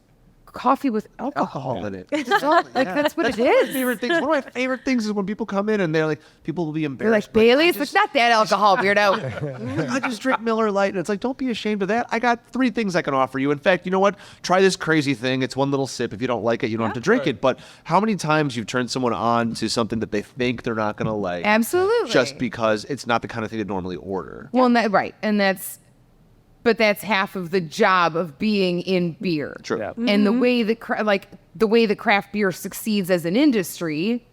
coffee with alcohol. in it. It's all, like that's what it is. Favorite things. One of my favorite things is when people come in and they're like, people will be They're embarrassed. like Bailey's, it's not that alcohol, weirdo. I just drink Miller Lite, and it's like, don't be ashamed of that. I got 3 things I can offer you. In fact, you know what? Try this crazy thing. It's one little sip. If you don't like it, you don't have to drink it. But how many times you've turned someone on to something that they think they're not going to like, Absolutely. just because it's not the kind of thing they normally order. Well, right, and but that's half of the job of being in beer. True. Yeah. And the way that the way that craft beer succeeds as an industry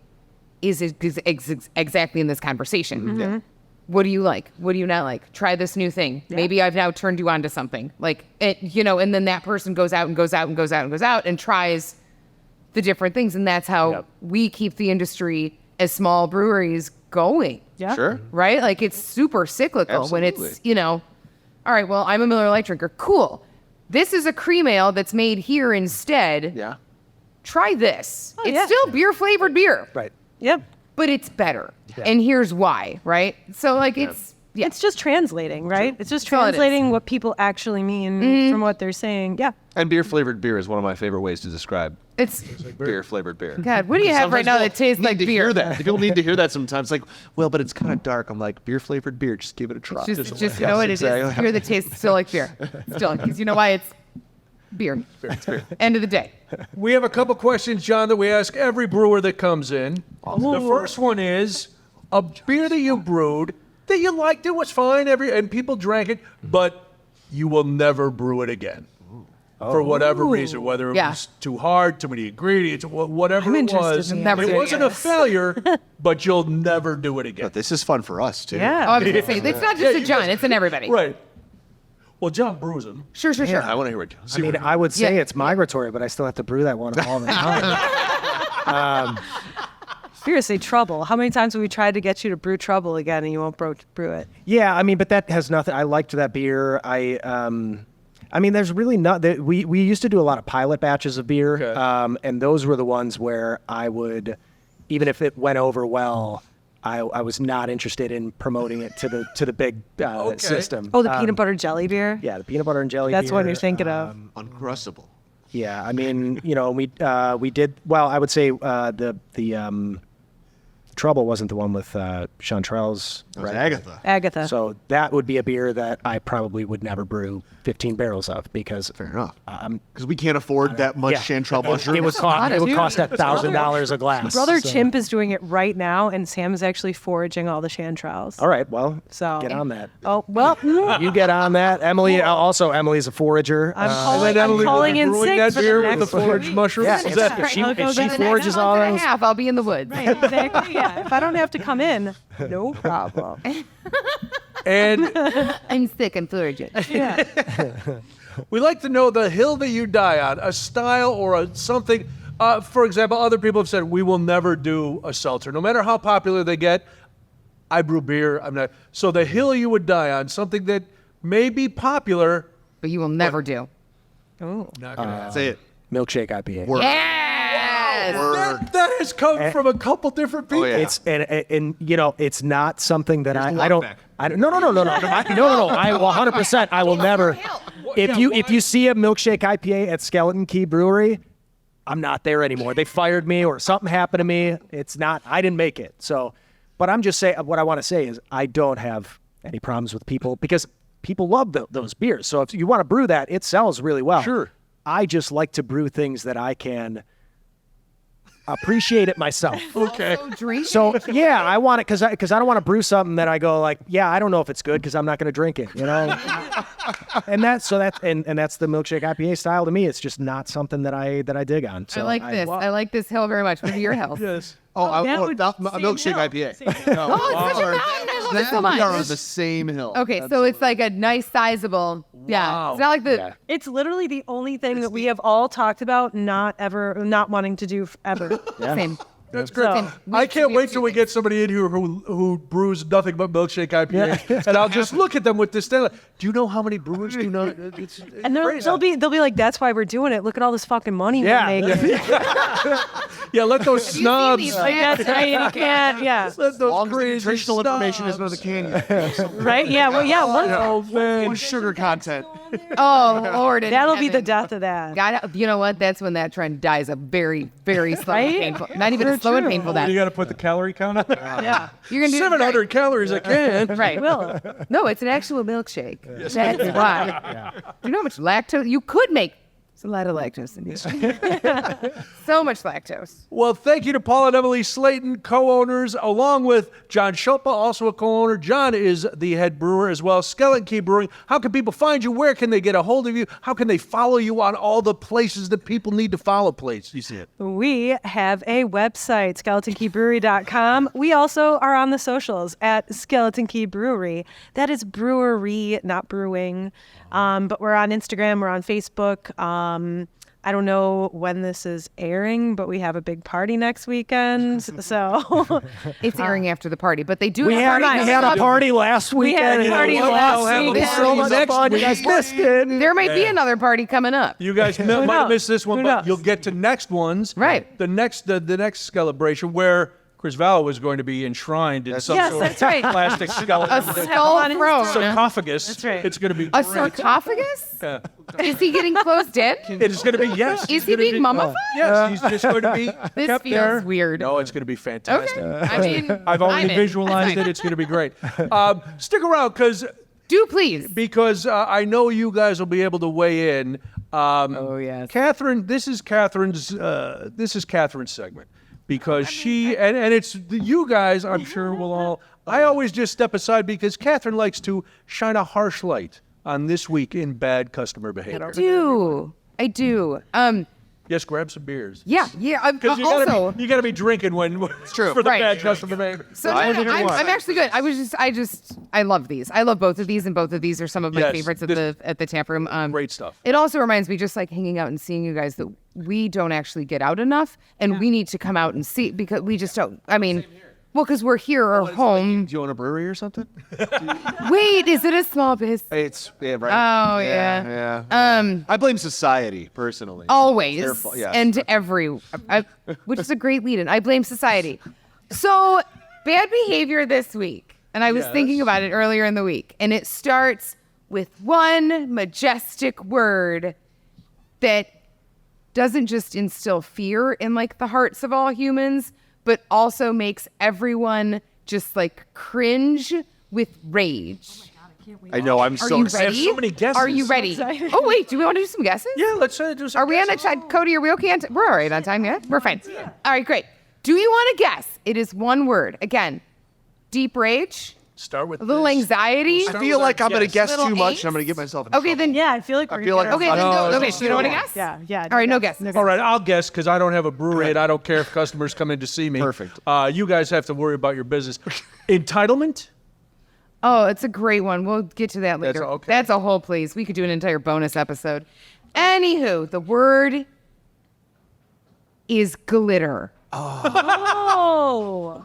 is exactly in this conversation. Yeah. What do you like? What do you not like? Try this new thing. Maybe I've now turned you on to something. Like it, and then that person goes out and tries the different things, and that's how we keep the industry as small breweries going. Yeah. Sure. Right? Like it's super cyclical when it's, Absolutely. all right, well, I'm a Miller Lite drinker. Cool. This is a cream ale that's made here instead. Yeah. Try this. It's yeah. still beer flavored beer, Right. Yep. but it's better. And here's why, right? So like It's just translating, right? It's just That's all it is. translating what people actually mean from what they're saying. Yeah. And beer flavored beer is one of my favorite ways to describe it's beer flavored beer. God, what do you have right now that tastes like to beer? Hear that. People need to hear that sometimes. Like, well, but it's kind of dark. I'm like, beer flavored beer. Just give it a try. Just you know what it is. Beer that tastes still like beer. Still, because you know why it's beer. It's beer. End of the day. We have a couple questions, John, that we ask every brewer that comes in. The first one is a beer that you brewed that you liked, it was fine, and people drank it, but you will never brew it again. For whatever reason, whether it was too hard, too many ingredients, whatever it was. Never It doing wasn't it. a failure, but you'll never do it again. But this is fun for us too. Oh, I was going to say, it's not just a John, it's an everybody. Right. Well, John brews them. Sure. I want to hear what. I mean, I would say Yeah. it's migratory, but I still have to brew that one all the time. Seriously, trouble. How many times have we tried to get you to brew trouble again and you won't brew it? Yeah, I mean, but that has nothing. I liked that beer. I mean, there's really not. We used to do a lot of pilot batches of beer, Okay. and those were the ones where I would, even if it went over well, I was not interested in promoting it to the big system. Oh, the peanut butter jelly beer? Yeah, the peanut butter and jelly. That's beer. what you're thinking of. Uncrustable. Yeah, I mean, we did well. I would say the Trouble wasn't the one with Chanterelles, That was right? Agatha. Agatha. So that would be a beer that I probably would never brew 15 barrels of because Fair enough. Because we can't afford that much chanterelle mushroom. it would cost Dude, $1,000 a glass. Brother so. Chimp is doing it right now, and Sam is actually foraging all the chanterelles. All right, well, So get on that. Oh, well, You get on that, Emily. Also, Emily's a forager. I'm Emily calling will be in brewing sick that for beer the with next the foraged week. mushrooms. Yeah, Is if that- she, I'll if go she to the forages all and a those. half, I'll be in the woods. Right, exactly. Yeah. If I don't have to come in, no problem. And I'm sick and foraging. Yeah. we like to know the hill that you die on, a style or a something. For example, other people have said we will never do a seltzer, no matter how popular they get. I brew beer. I'm not. So the hill you would die on, something that may be popular. But you will never do. Oh. Not gonna happen. Say it. Milkshake IPA. Yes! That has come from a couple different people. yeah. It's and it's not something that Here's the I don't. walk back. I don't. No. I 100%. I will never. If you see a milkshake IPA at Skeleton Key Brewery, I'm not there anymore. They fired me or something happened to me. It's not. I didn't make it. So, but I'm just saying. What I want to say is I don't have any problems with people because people love those beers. So if you want to brew that, it sells really well. Sure. I just like to brew things that I can appreciate it myself. Okay. So yeah, I want it because I don't want to brew something that I go like, yeah, I don't know if it's good because I'm not going to drink it, and that's the milkshake IPA style to me. It's just not something that I dig on. So I like this. I like this hill very much. What are your hills? Yes. Oh, that would- a same milkshake hill. IPA. Same hill. Oh, it's such a mountain. I love it so We are on much. the same hill. Okay, so it's like a nice sizable. Yeah. Wow. It's not like the. Yeah. It's literally the only thing that we have all talked about not wanting to do ever. Same. That's great. So- I can't wait till we get somebody in here who brews nothing but milkshake IPA, and I'll just look at them with this thing. Like, do you know how many brewers do not? It's And they'll be like, that's why we're doing it. Look at all this fucking money we're making. Yeah, let those snobs. these Like, that's right. You can't. Yeah. Let those Long as the crazy nutritional information is snobs. in the canyon. Right? Yeah. Well, yeah. Oh man. One sugar content. Oh Lord, in That'll be the heaven. death of that. God, you know what? That's when that trend dies a very, very slow and Right? painful. Not even a Very slow and true. painful You death. got to put the calorie count on there. Yeah. You're gonna do 700 calories a can. Right. Will. No, it's an actual milkshake. That's why. Do you know how much lactose you could make? It's a lot of lactose in these. So much lactose. Well, thank you to Paul and Emily Slayton, co-owners, along with John Szopa, also a co-owner. John is the head brewer as well. Skeleton Key Brewing. How can people find you? Where can they get a hold of you? How can they follow you on all the places that people need to follow, please? You see it. We have a website, skeletonkeyBrewery.com. We also are on the socials at Skeleton Key Brewery. That is brewery, not brewing. But we're on Instagram, we're on Facebook. I don't know when this is airing, but we have a big party next weekend. So It's airing after the party, but they do We have had a party last we weekend. had a party last It was weekend. so much fun. You guys missed it. There might be another party coming up. You guys might have knows? missed this one, Who but knows? you'll get to next ones. Right. The next celebration where Chris Valleau is going to be enshrined in some Yes, sort that's of right. plastic skeleton. A skull on his throne. sarcophagus. That's right. It's going to be A great. sarcophagus? Yeah. Is he getting closed in? It is going to be, yes. Is he's he gonna being be- mummified? Yes, he's just going to be This kept feels there. weird. No, it's going to be fantastic. Okay. I mean, I've I'm already in. visualized That's it. It's going to be great. Stick around Do please. because I know you guys will be able to weigh in. Oh, yes. Catherine, this is Catherine's segment because she and it's you guys. I'm sure will all. I always just step aside because Catherine likes to shine a harsh light on this week in bad customer behavior. I do. Yes, grab some beers. Yeah. Because Also, you gotta be drinking when it's true. for the Right. bad customer behavior. so I no, didn't I'm want- actually good. I love these. I love both of these, and both of these are some of my Yes, favorites at this- the tap room. Great stuff. It also reminds me, just like hanging out and seeing you guys, that we don't actually get out enough, and we need to come out and see because we just don't. I mean, well, because we're here or home. Do you own a brewery or something? Wait, is it a small business? It's right. Oh yeah. I blame society personally. Always Their fault, yes. and which is a great lead-in. I blame society. So bad behavior this week, and I was thinking about it earlier in the week, and it starts with one majestic word that doesn't just instill fear in like the hearts of all humans, but also makes everyone just like cringe with rage. I know. I'm Are so you excited. ready? so many guesses. Are you ready? Oh wait, do we want to do some guesses? Yeah, let's do some. Are we on a time? Cody, are we okay on time? We're all right on time, yeah? We're fine. All right, great. Do you want to guess? It is one word. Again, deep rage, Start with a little this. anxiety. I feel like I'm going to guess Little too much, angst? and I'm going to get myself in Okay, trouble. then. Yeah, I feel like I we're feel like gonna- Okay, then No, go. no, Okay, do you want to guess? Yeah. All right, no guess. All right, I'll guess because I don't have a brewery and I don't care if customers come in to see me. Perfect. You guys have to worry about your business. Entitlement? Oh, it's a great one. We'll get to that later. okay. That's a whole place. We could do an entire bonus episode. Anywho, the word is glitter. Oh.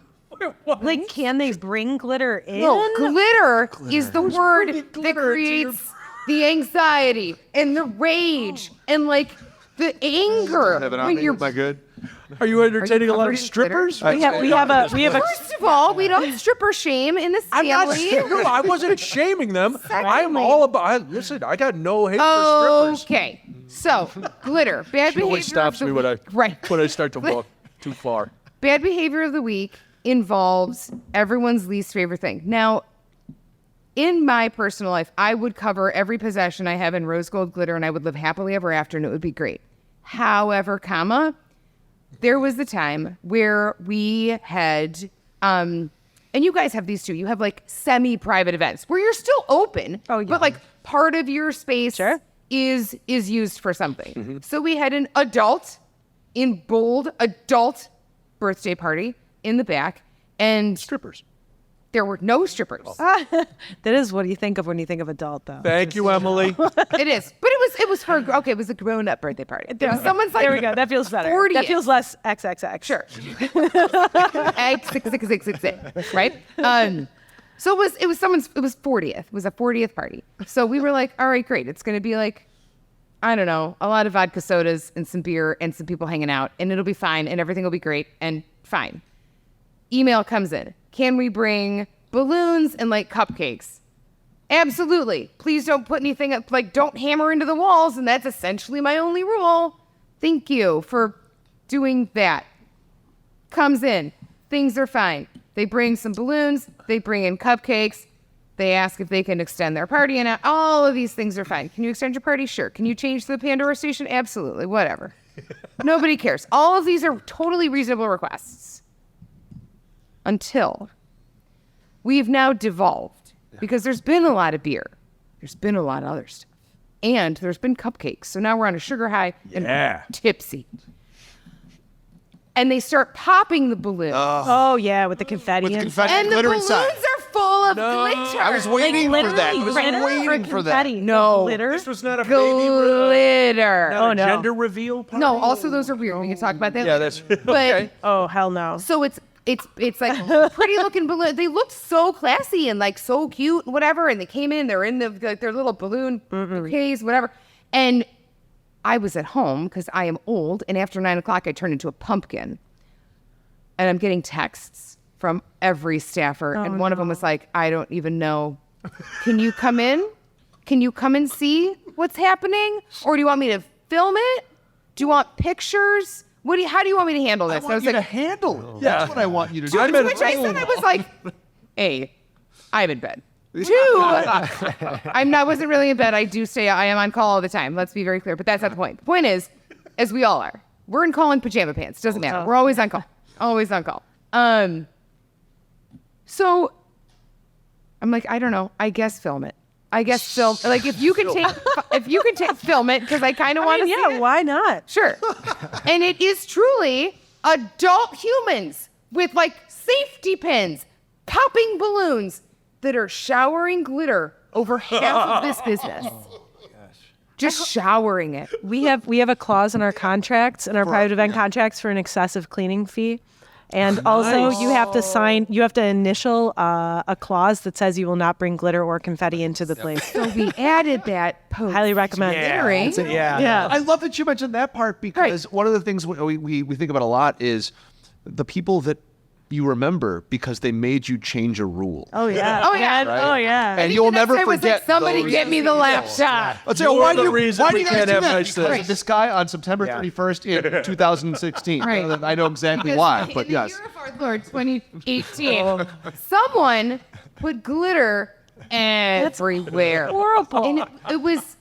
Like, can they bring glitter in? No, glitter is the word that glitter? It's your- creates the anxiety and the rage and like the anger Have it on when me? you're. Am I good? Are you entertaining a lot covered of in strippers? We have a First of all, we don't stripper shame in this I'm not. family. No, I wasn't shaming them. I'm all about. Listen, I got no hate for strippers. Okay, so glitter, bad She behavior. always stops of the me when I week. Right. when I start to walk too far. Bad behavior of the week involves everyone's least favorite thing. Now, in my personal life, I would cover every possession I have in rose gold glitter and I would live happily ever after and it would be great. However, there was the time where we had, and you guys have these too, you have like semi-private events where you're still open, but like part of your space is used for something. So we had an adult, in bold, adult birthday party in the back and Strippers. There were no strippers. That is what you think of when you think of adult, though. Thank you, Emily. It is, but it was for it was a grown-up birthday party. It was someone's like, There we go. That feels better. 40th. That feels less XXX. Sure. X66666, right? So it was 40th. It was a 40th party. So we were like, all right, great. It's going to be like, I don't know, a lot of vodka sodas and some beer and some people hanging out, and it'll be fine and everything will be great and fine. Email comes in. Can we bring balloons and like cupcakes? Absolutely. Please don't put anything up, like don't hammer into the walls. And that's essentially my only rule. Thank you for doing that. Comes in. Things are fine. They bring some balloons. They bring in cupcakes. They ask if they can extend their party. And all of these things are fine. Can you extend your party? Sure. Can you change the Pandora station? Absolutely. Whatever. Nobody cares. All of these are totally reasonable requests. Until we've now devolved, because there's been a lot of beer, there's been a lot of other stuff, and there's been cupcakes. So now we're on a sugar high and tipsy. And they start popping the balloon. Oh, yeah, with the confetti. With and confetti and the glitter balloons inside. are full of glitter. I was waiting for that. I was glitter waiting or for that. confetti? No. Glitter? This was not a Glitter. not a no. gender reveal party? No, also those are weird. We can talk about that. Yeah, later. that's But Oh, hell no. so it's like pretty looking balloon. They looked so classy and like so cute, whatever. And they came in, they're in their little balloon case, whatever. And I was at home because I am old. And after 9 o'clock, I turned into a pumpkin. And I'm getting texts from every staffer. And one of them was like, I don't even know. Can you come in? Can you come and see what's happening? Or do you want me to film it? Do you want pictures? How do you want me to handle this? I want you to handle it. That's what I want you to do. To which I said, I was like, A, I'm in bed. 2, I wasn't really in bed. I am on call all the time. Let's be very clear. But that's not the point. The point is, as we all are, we're in call in pajama pants. Doesn't matter. We're always on call. Always on call. So I'm like, I don't know. I guess film it. I guess film. Like if you can take film it because I kind of want to see yeah, it. why not? Sure. And it is truly adult humans with like safety pins, popping balloons that are showering glitter over half of this business. Just showering it. We have a clause in our contracts, in our private event contracts, for an excessive cleaning fee. And also you have to initial a clause that says you will not bring glitter or confetti into the place. So we added that post. Highly recommend. Yeah. I love that you mentioned that part because one of the things we think about a lot is the people that you remember because they made you change a rule. Oh yeah. Oh, yeah. Right? Oh yeah. And you'll never I was forget. like, somebody those get me the laptop. I'll say, You're why the do you, reason why do we you guys can't do have that? nice Because things. this guy on September 31st in 2016. Right. I know exactly why, but in yes. the year of our Lord 2018, someone put glitter everywhere. horrible. And it was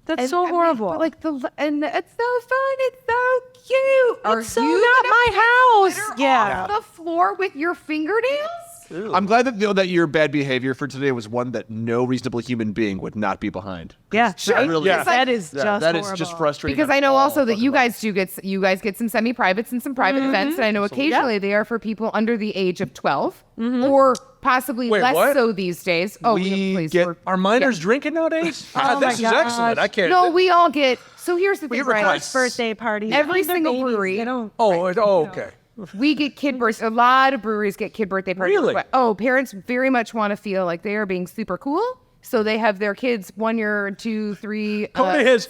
That's so horrible. But like and it's so fun. It's so cute. It's so not my house. Yeah. Off the floor with your fingernails. I'm glad that your bad behavior for today was one that no reasonable human being would not be behind. Yeah. That really Yeah. That is just that is horrible. just frustrating. Because I know also that you guys get some semi-privates and some private events, and I know occasionally they are for people under the age of 12 or possibly Wait, less what? so these days. Oh, We yeah, please. get- we're- Are minors drinking nowadays? Oh This is my gosh. excellent. I can't. No, we all get. So here's the thing, get Brian. requests. Birthday parties. Every They're single babies. brewery- They don't. Okay. We get kid birthdays. A lot of breweries get kid birthday parties. Really? Oh, parents very much want to feel like they are being super cool. So they have their kids 1 year, 2, 3. Cody has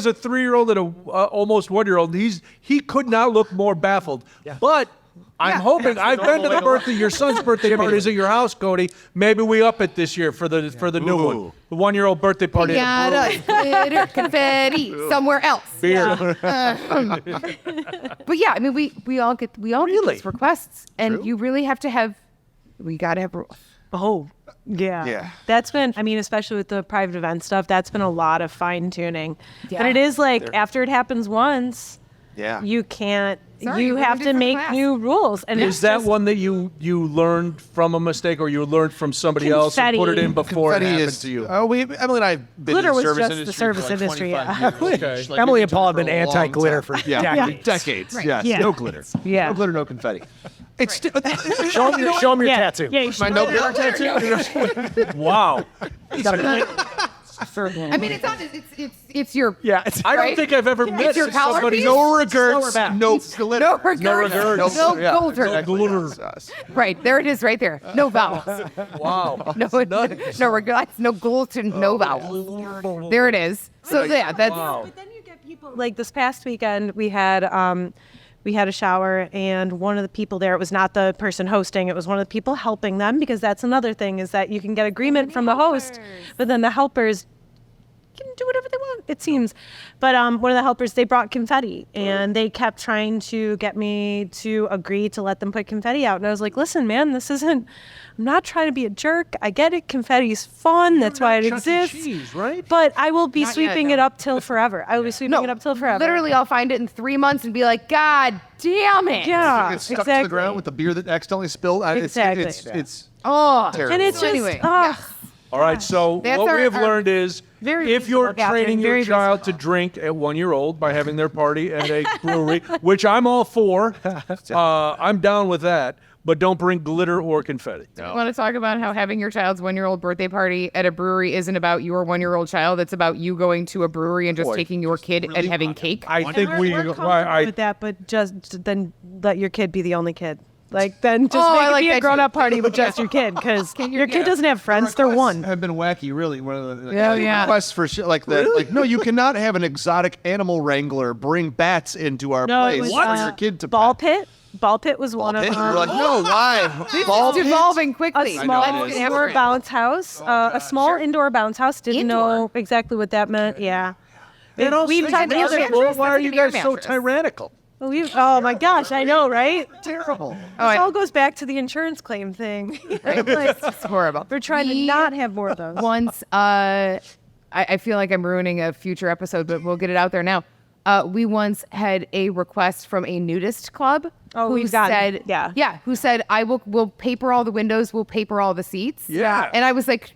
a 3-year-old and a almost 1-year-old. He could not look more baffled. But I'm hoping I've been to your son's birthday parties at your house, Cody. Maybe we up it this year for the new one, the 1-year-old birthday party. Glitter, confetti, somewhere else. Beer. But yeah, I mean, we all get Really? these requests, and you really have to have. We got to have rules. Oh, yeah. Yeah. That's been, I mean, especially with the private event stuff, that's been a lot of fine tuning. Yeah. But it is like after it happens once, Yeah. you can't, Sorry, you we're in a have to different make class. new rules. And Is it's that just- one that you learned from a mistake, or you learned from somebody else and put it in before it Confetti happened is to you? Oh, Emily and I have been Glitter in the was service just the industry service for like industry, 25 yeah. years. Okay. Like, Emily we've and Paul have for been a long anti-glitter time. for decades. decades. Yes, Right. no glitter. Yeah. No glitter, no confetti. It's still. Show 'em your tattoo. Yeah, you My should. no beer tattoo. Wow. I mean, it's not. It's your. Yeah, I don't Right? think I've ever met your collar somebody. piece? No regrets. back. No glitter. No regrets. No yeah, glitter. exactly. Glitter. Right there, it is, right there. No vowels. Wow. No, no regrets. No gluten. No vowels. There it is. So yeah, that's. But then you get people like this past weekend we had a shower, and one of the people there, it was not the person hosting, it was one of the people helping them, because that's another thing, is that you can get agreement from the host, but then the helpers can do whatever they want, it seems. But one of the helpers, they brought confetti, and they kept trying to get me to agree to let them put confetti out. And I was like, listen, man, I'm not trying to be a jerk. I get it. Confetti's fun. That's why it Chuck E. exists. Cheese, right? But I will be Not yet, sweeping no. it up till forever. I will be sweeping it up till forever. Literally, I'll find it in 3 months and be like, God damn it. Yeah, It's stuck exactly. to the ground with the beer that accidentally spilled. Exactly. It's Oh. terrible. And it's So just, anyway, ah, All right, so That's what our- we have our- learned is Very if you're reasonable, Catherine, training your very child to drink at 1 year old by having their party at a brewery, which I'm all for, I'm down with that, but don't bring glitter or confetti. I want to talk about how having your child's 1-year-old birthday party at a brewery isn't about your 1-year-old child. It's about you going to a brewery and just taking your kid and having cake. I think we're comfortable I with that, but just then let your kid be the only kid. Like, then just Oh, I make it like be a that grown-up too. party with just your kid, because your kid doesn't have friends. They're one. have been wacky, really. One of the Yeah. requests for shit like that. Like, no, you cannot have an exotic animal wrangler bring bats into our No, it place was, for your kid to Ball pet. pit. Ball pit was one of We're them. like, no, why? Ball It's pit? evolving quickly. A small Let's get indoor after it. bounce house. A small indoor bounce house. Didn't know exactly what that meant. Yeah. And also, We've tried the other. well, why are you guys so mattress. tyrannical? Oh my gosh, I know, right? Terrible. It all goes back to the insurance claim thing. Like, It's horrible. we're trying to not have more of those. Once, I feel like I'm ruining a future episode, but we'll get it out there now. We once had a request from a nudist club Oh, who we've gotten- said, yeah. who said, we'll paper all the windows, we'll paper all the seats. Yeah. And I was like,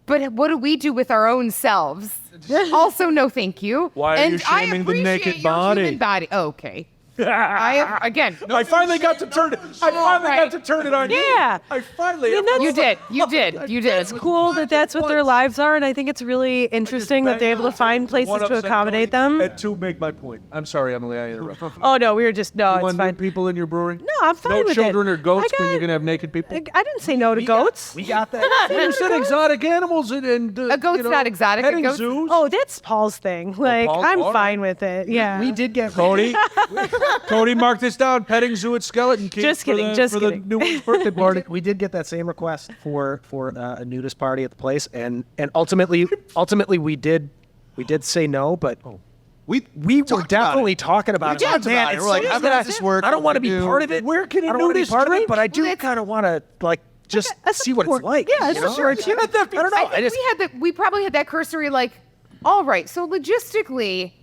but what do we do with our own selves? Also, no, thank you. Why are and you shaming the I appreciate naked your body? human body. Okay. Again. I finally got to turn it. I finally got to turn it on you. Yeah. I finally. I mean, that's- You did. It's cool that that's what their lives are, and I think it's really interesting that they're able to find places One to upset accommodate Tony, them. And two, make my point. I'm sorry, Emily, I interrupted. Oh no, we were just no, it's Want fine. people in your brewery? No, I'm fine No with children it. or goats I when you're got- gonna have naked people. I didn't say no to goats. We got that. You said exotic animals and A goat's not exotic. A Petting goat's- zoos. Oh, that's Paul's thing. Like, Paul? I'm All fine with it. Yeah. We did get Cody, Cody, mark this down. Petting zoo at Skeleton Key. Just for kidding, the- just for kidding. the new birthday party. We did get that same request for a nudist party at the place, and ultimately we did say no, but we were talked about definitely it. talking about We it. talked Man, about it. it's We're like, so how that does this work? I don't want to be Do- part of it. Where can I don't want to be nudists part of it, drink? but I do Well, kind of want to like just see what it's like. Yeah, you it's know? sure too. I don't know. I think we probably had that cursory like, all right, so logistically,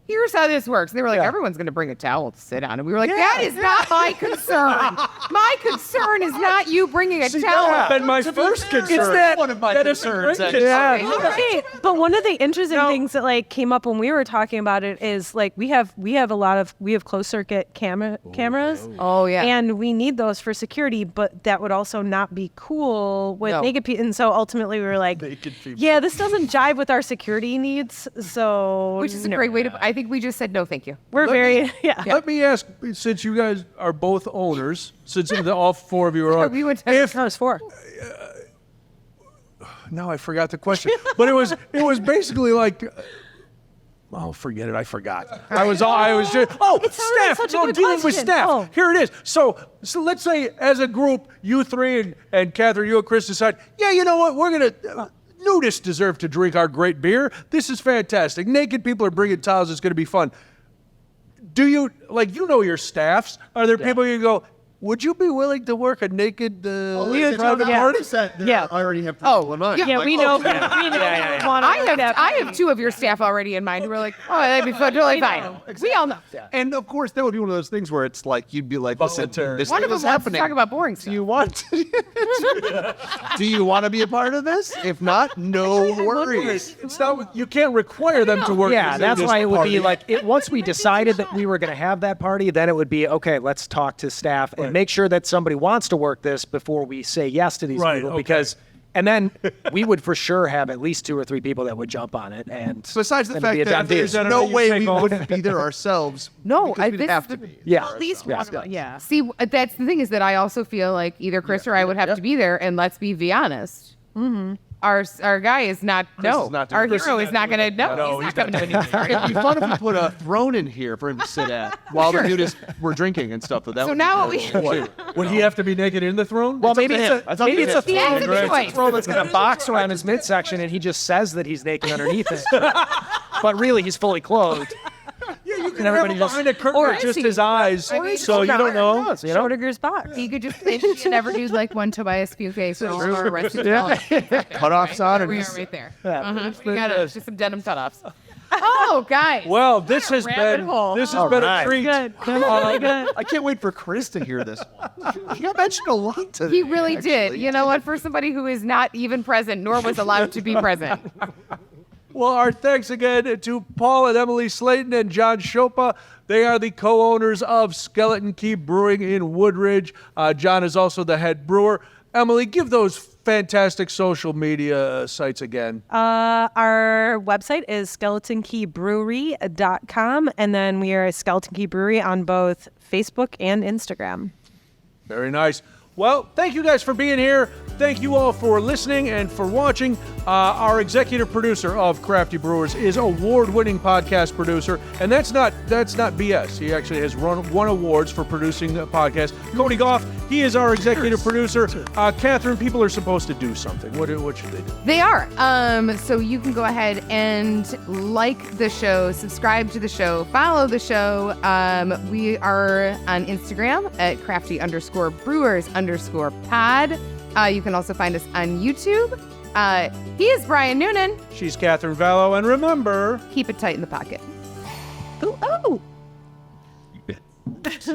here's how this works. And they were like, Yeah. everyone's going to bring a towel to sit on. And we were like, that is not my concern. My concern is not you bringing a towel. That would have been my first concern. It's that one of my that is concerns, great actually. concern. Okay, but one of the interesting things that like came up when we were talking about it is like we have closed circuit cameras. Oh, yeah. And we need those for security, but that would also not be cool with No. naked people. And so ultimately we were like, Naked people. yeah, this doesn't jive with our security needs. So Which is a no. great way to, I think we just said no, thank you. We're very yeah. Let me ask, since you guys are both owners, since all four of you are on, We went to- if No, it's 4. now I forgot the question, but it was basically like. Oh, forget it. I forgot. I was just, It's already staff. such a No, good dealing with question. staff. Oh. Here it is. So let's say as a group, you three and Katherine, you and Chris decide, yeah, you know what? We're going to, nudists deserve to drink our great beer. This is fantastic. Naked people are bringing towels. It's going to be fun. Do you, like, you know your staffs. Are there people you go, would you be willing to work a naked private party? Yeah. I already have people in mind. Yeah, Like, we know. okay. We know. Wanna I work that have 2 of your staff already in mind who are like, oh, that'd be fun, totally fine. We all know. And of course, that would be one of those things where it's like you'd be like, listen, Voluntary. this One thing of them is wants to happening. talk about boring stuff. Do you want? Do you want to be a part of this? If not, no worries. It's not, you can't require them to work. Yeah, in that's this why it would be party. like once we decided that we were going to have that party, then it would be okay. Let's talk to staff and make sure that somebody wants to work this before we say yes to these Right, people okay. because. And then we would for sure have at least 2 or 3 people that would jump on it. And Besides the then it'd be fact a done that deal. there's no way we wouldn't be there ourselves. No, because we'd this have is to the- be. Yeah. At least Yeah. one of them. Yeah. See, that's the thing is that I also feel like either Chris or I would have to be there, and let's be honest. Mm-hmm. Our guy is not. is No, not doing our it. Chris hero is is not going to. No, No, he's he's not coming to anything. It'd be fun if we put a throne in here for him to sit at while the nudists were drinking and stuff. But that So would now be what we. Would he have to be naked in the throne? Well, maybe to it's him. That's up maybe to it's a him. That's throne. a It's choice. a throne that's got a box around his midsection, and he just says that he's naked underneath it. But really, he's fully clothed. You can And everybody have him behind a curtain with just his eyes, so you don't know. You know? Schrodinger's box. He could just never do like one Tobias Fugate film or Arrested Development. Cutoffs on We and are right there. Yeah. We got just some denim cutoffs. Oh, guys. Well, this has rabbit been hole. this has been a right. treat. Good. Really good. I can't wait for Chris to hear this one. He got mentioned a lot today. He really did. actually. You know what? For somebody who is not even present, nor was allowed to be present. Well, our thanks again to Paul and Emily Slayton and John Szopa. They are the co-owners of Skeleton Key Brewing in Woodridge. John is also the head brewer. Emily, give those fantastic social media sites again. Our website is skeletonkeyBrewery.com, and then we are a Skeleton Key Brewery on both Facebook and Instagram. Very nice. Well, thank you guys for being here. Thank you all for listening and for watching. Our executive producer of Crafty Brewers is award-winning podcast producer, and that's not BS. He actually has won awards for producing a podcast. Cody Goff, he is our executive producer. Katherine, people are supposed to do something. What should they do? They are. So you can go ahead and like the show, subscribe to the show, follow the show. We are on Instagram at crafty_brewers_pod. You can also find us on YouTube. He is Brian Noonan. She's Katherine Valleau, and remember... Keep it tight in the pocket. Ooh, oh. You bet.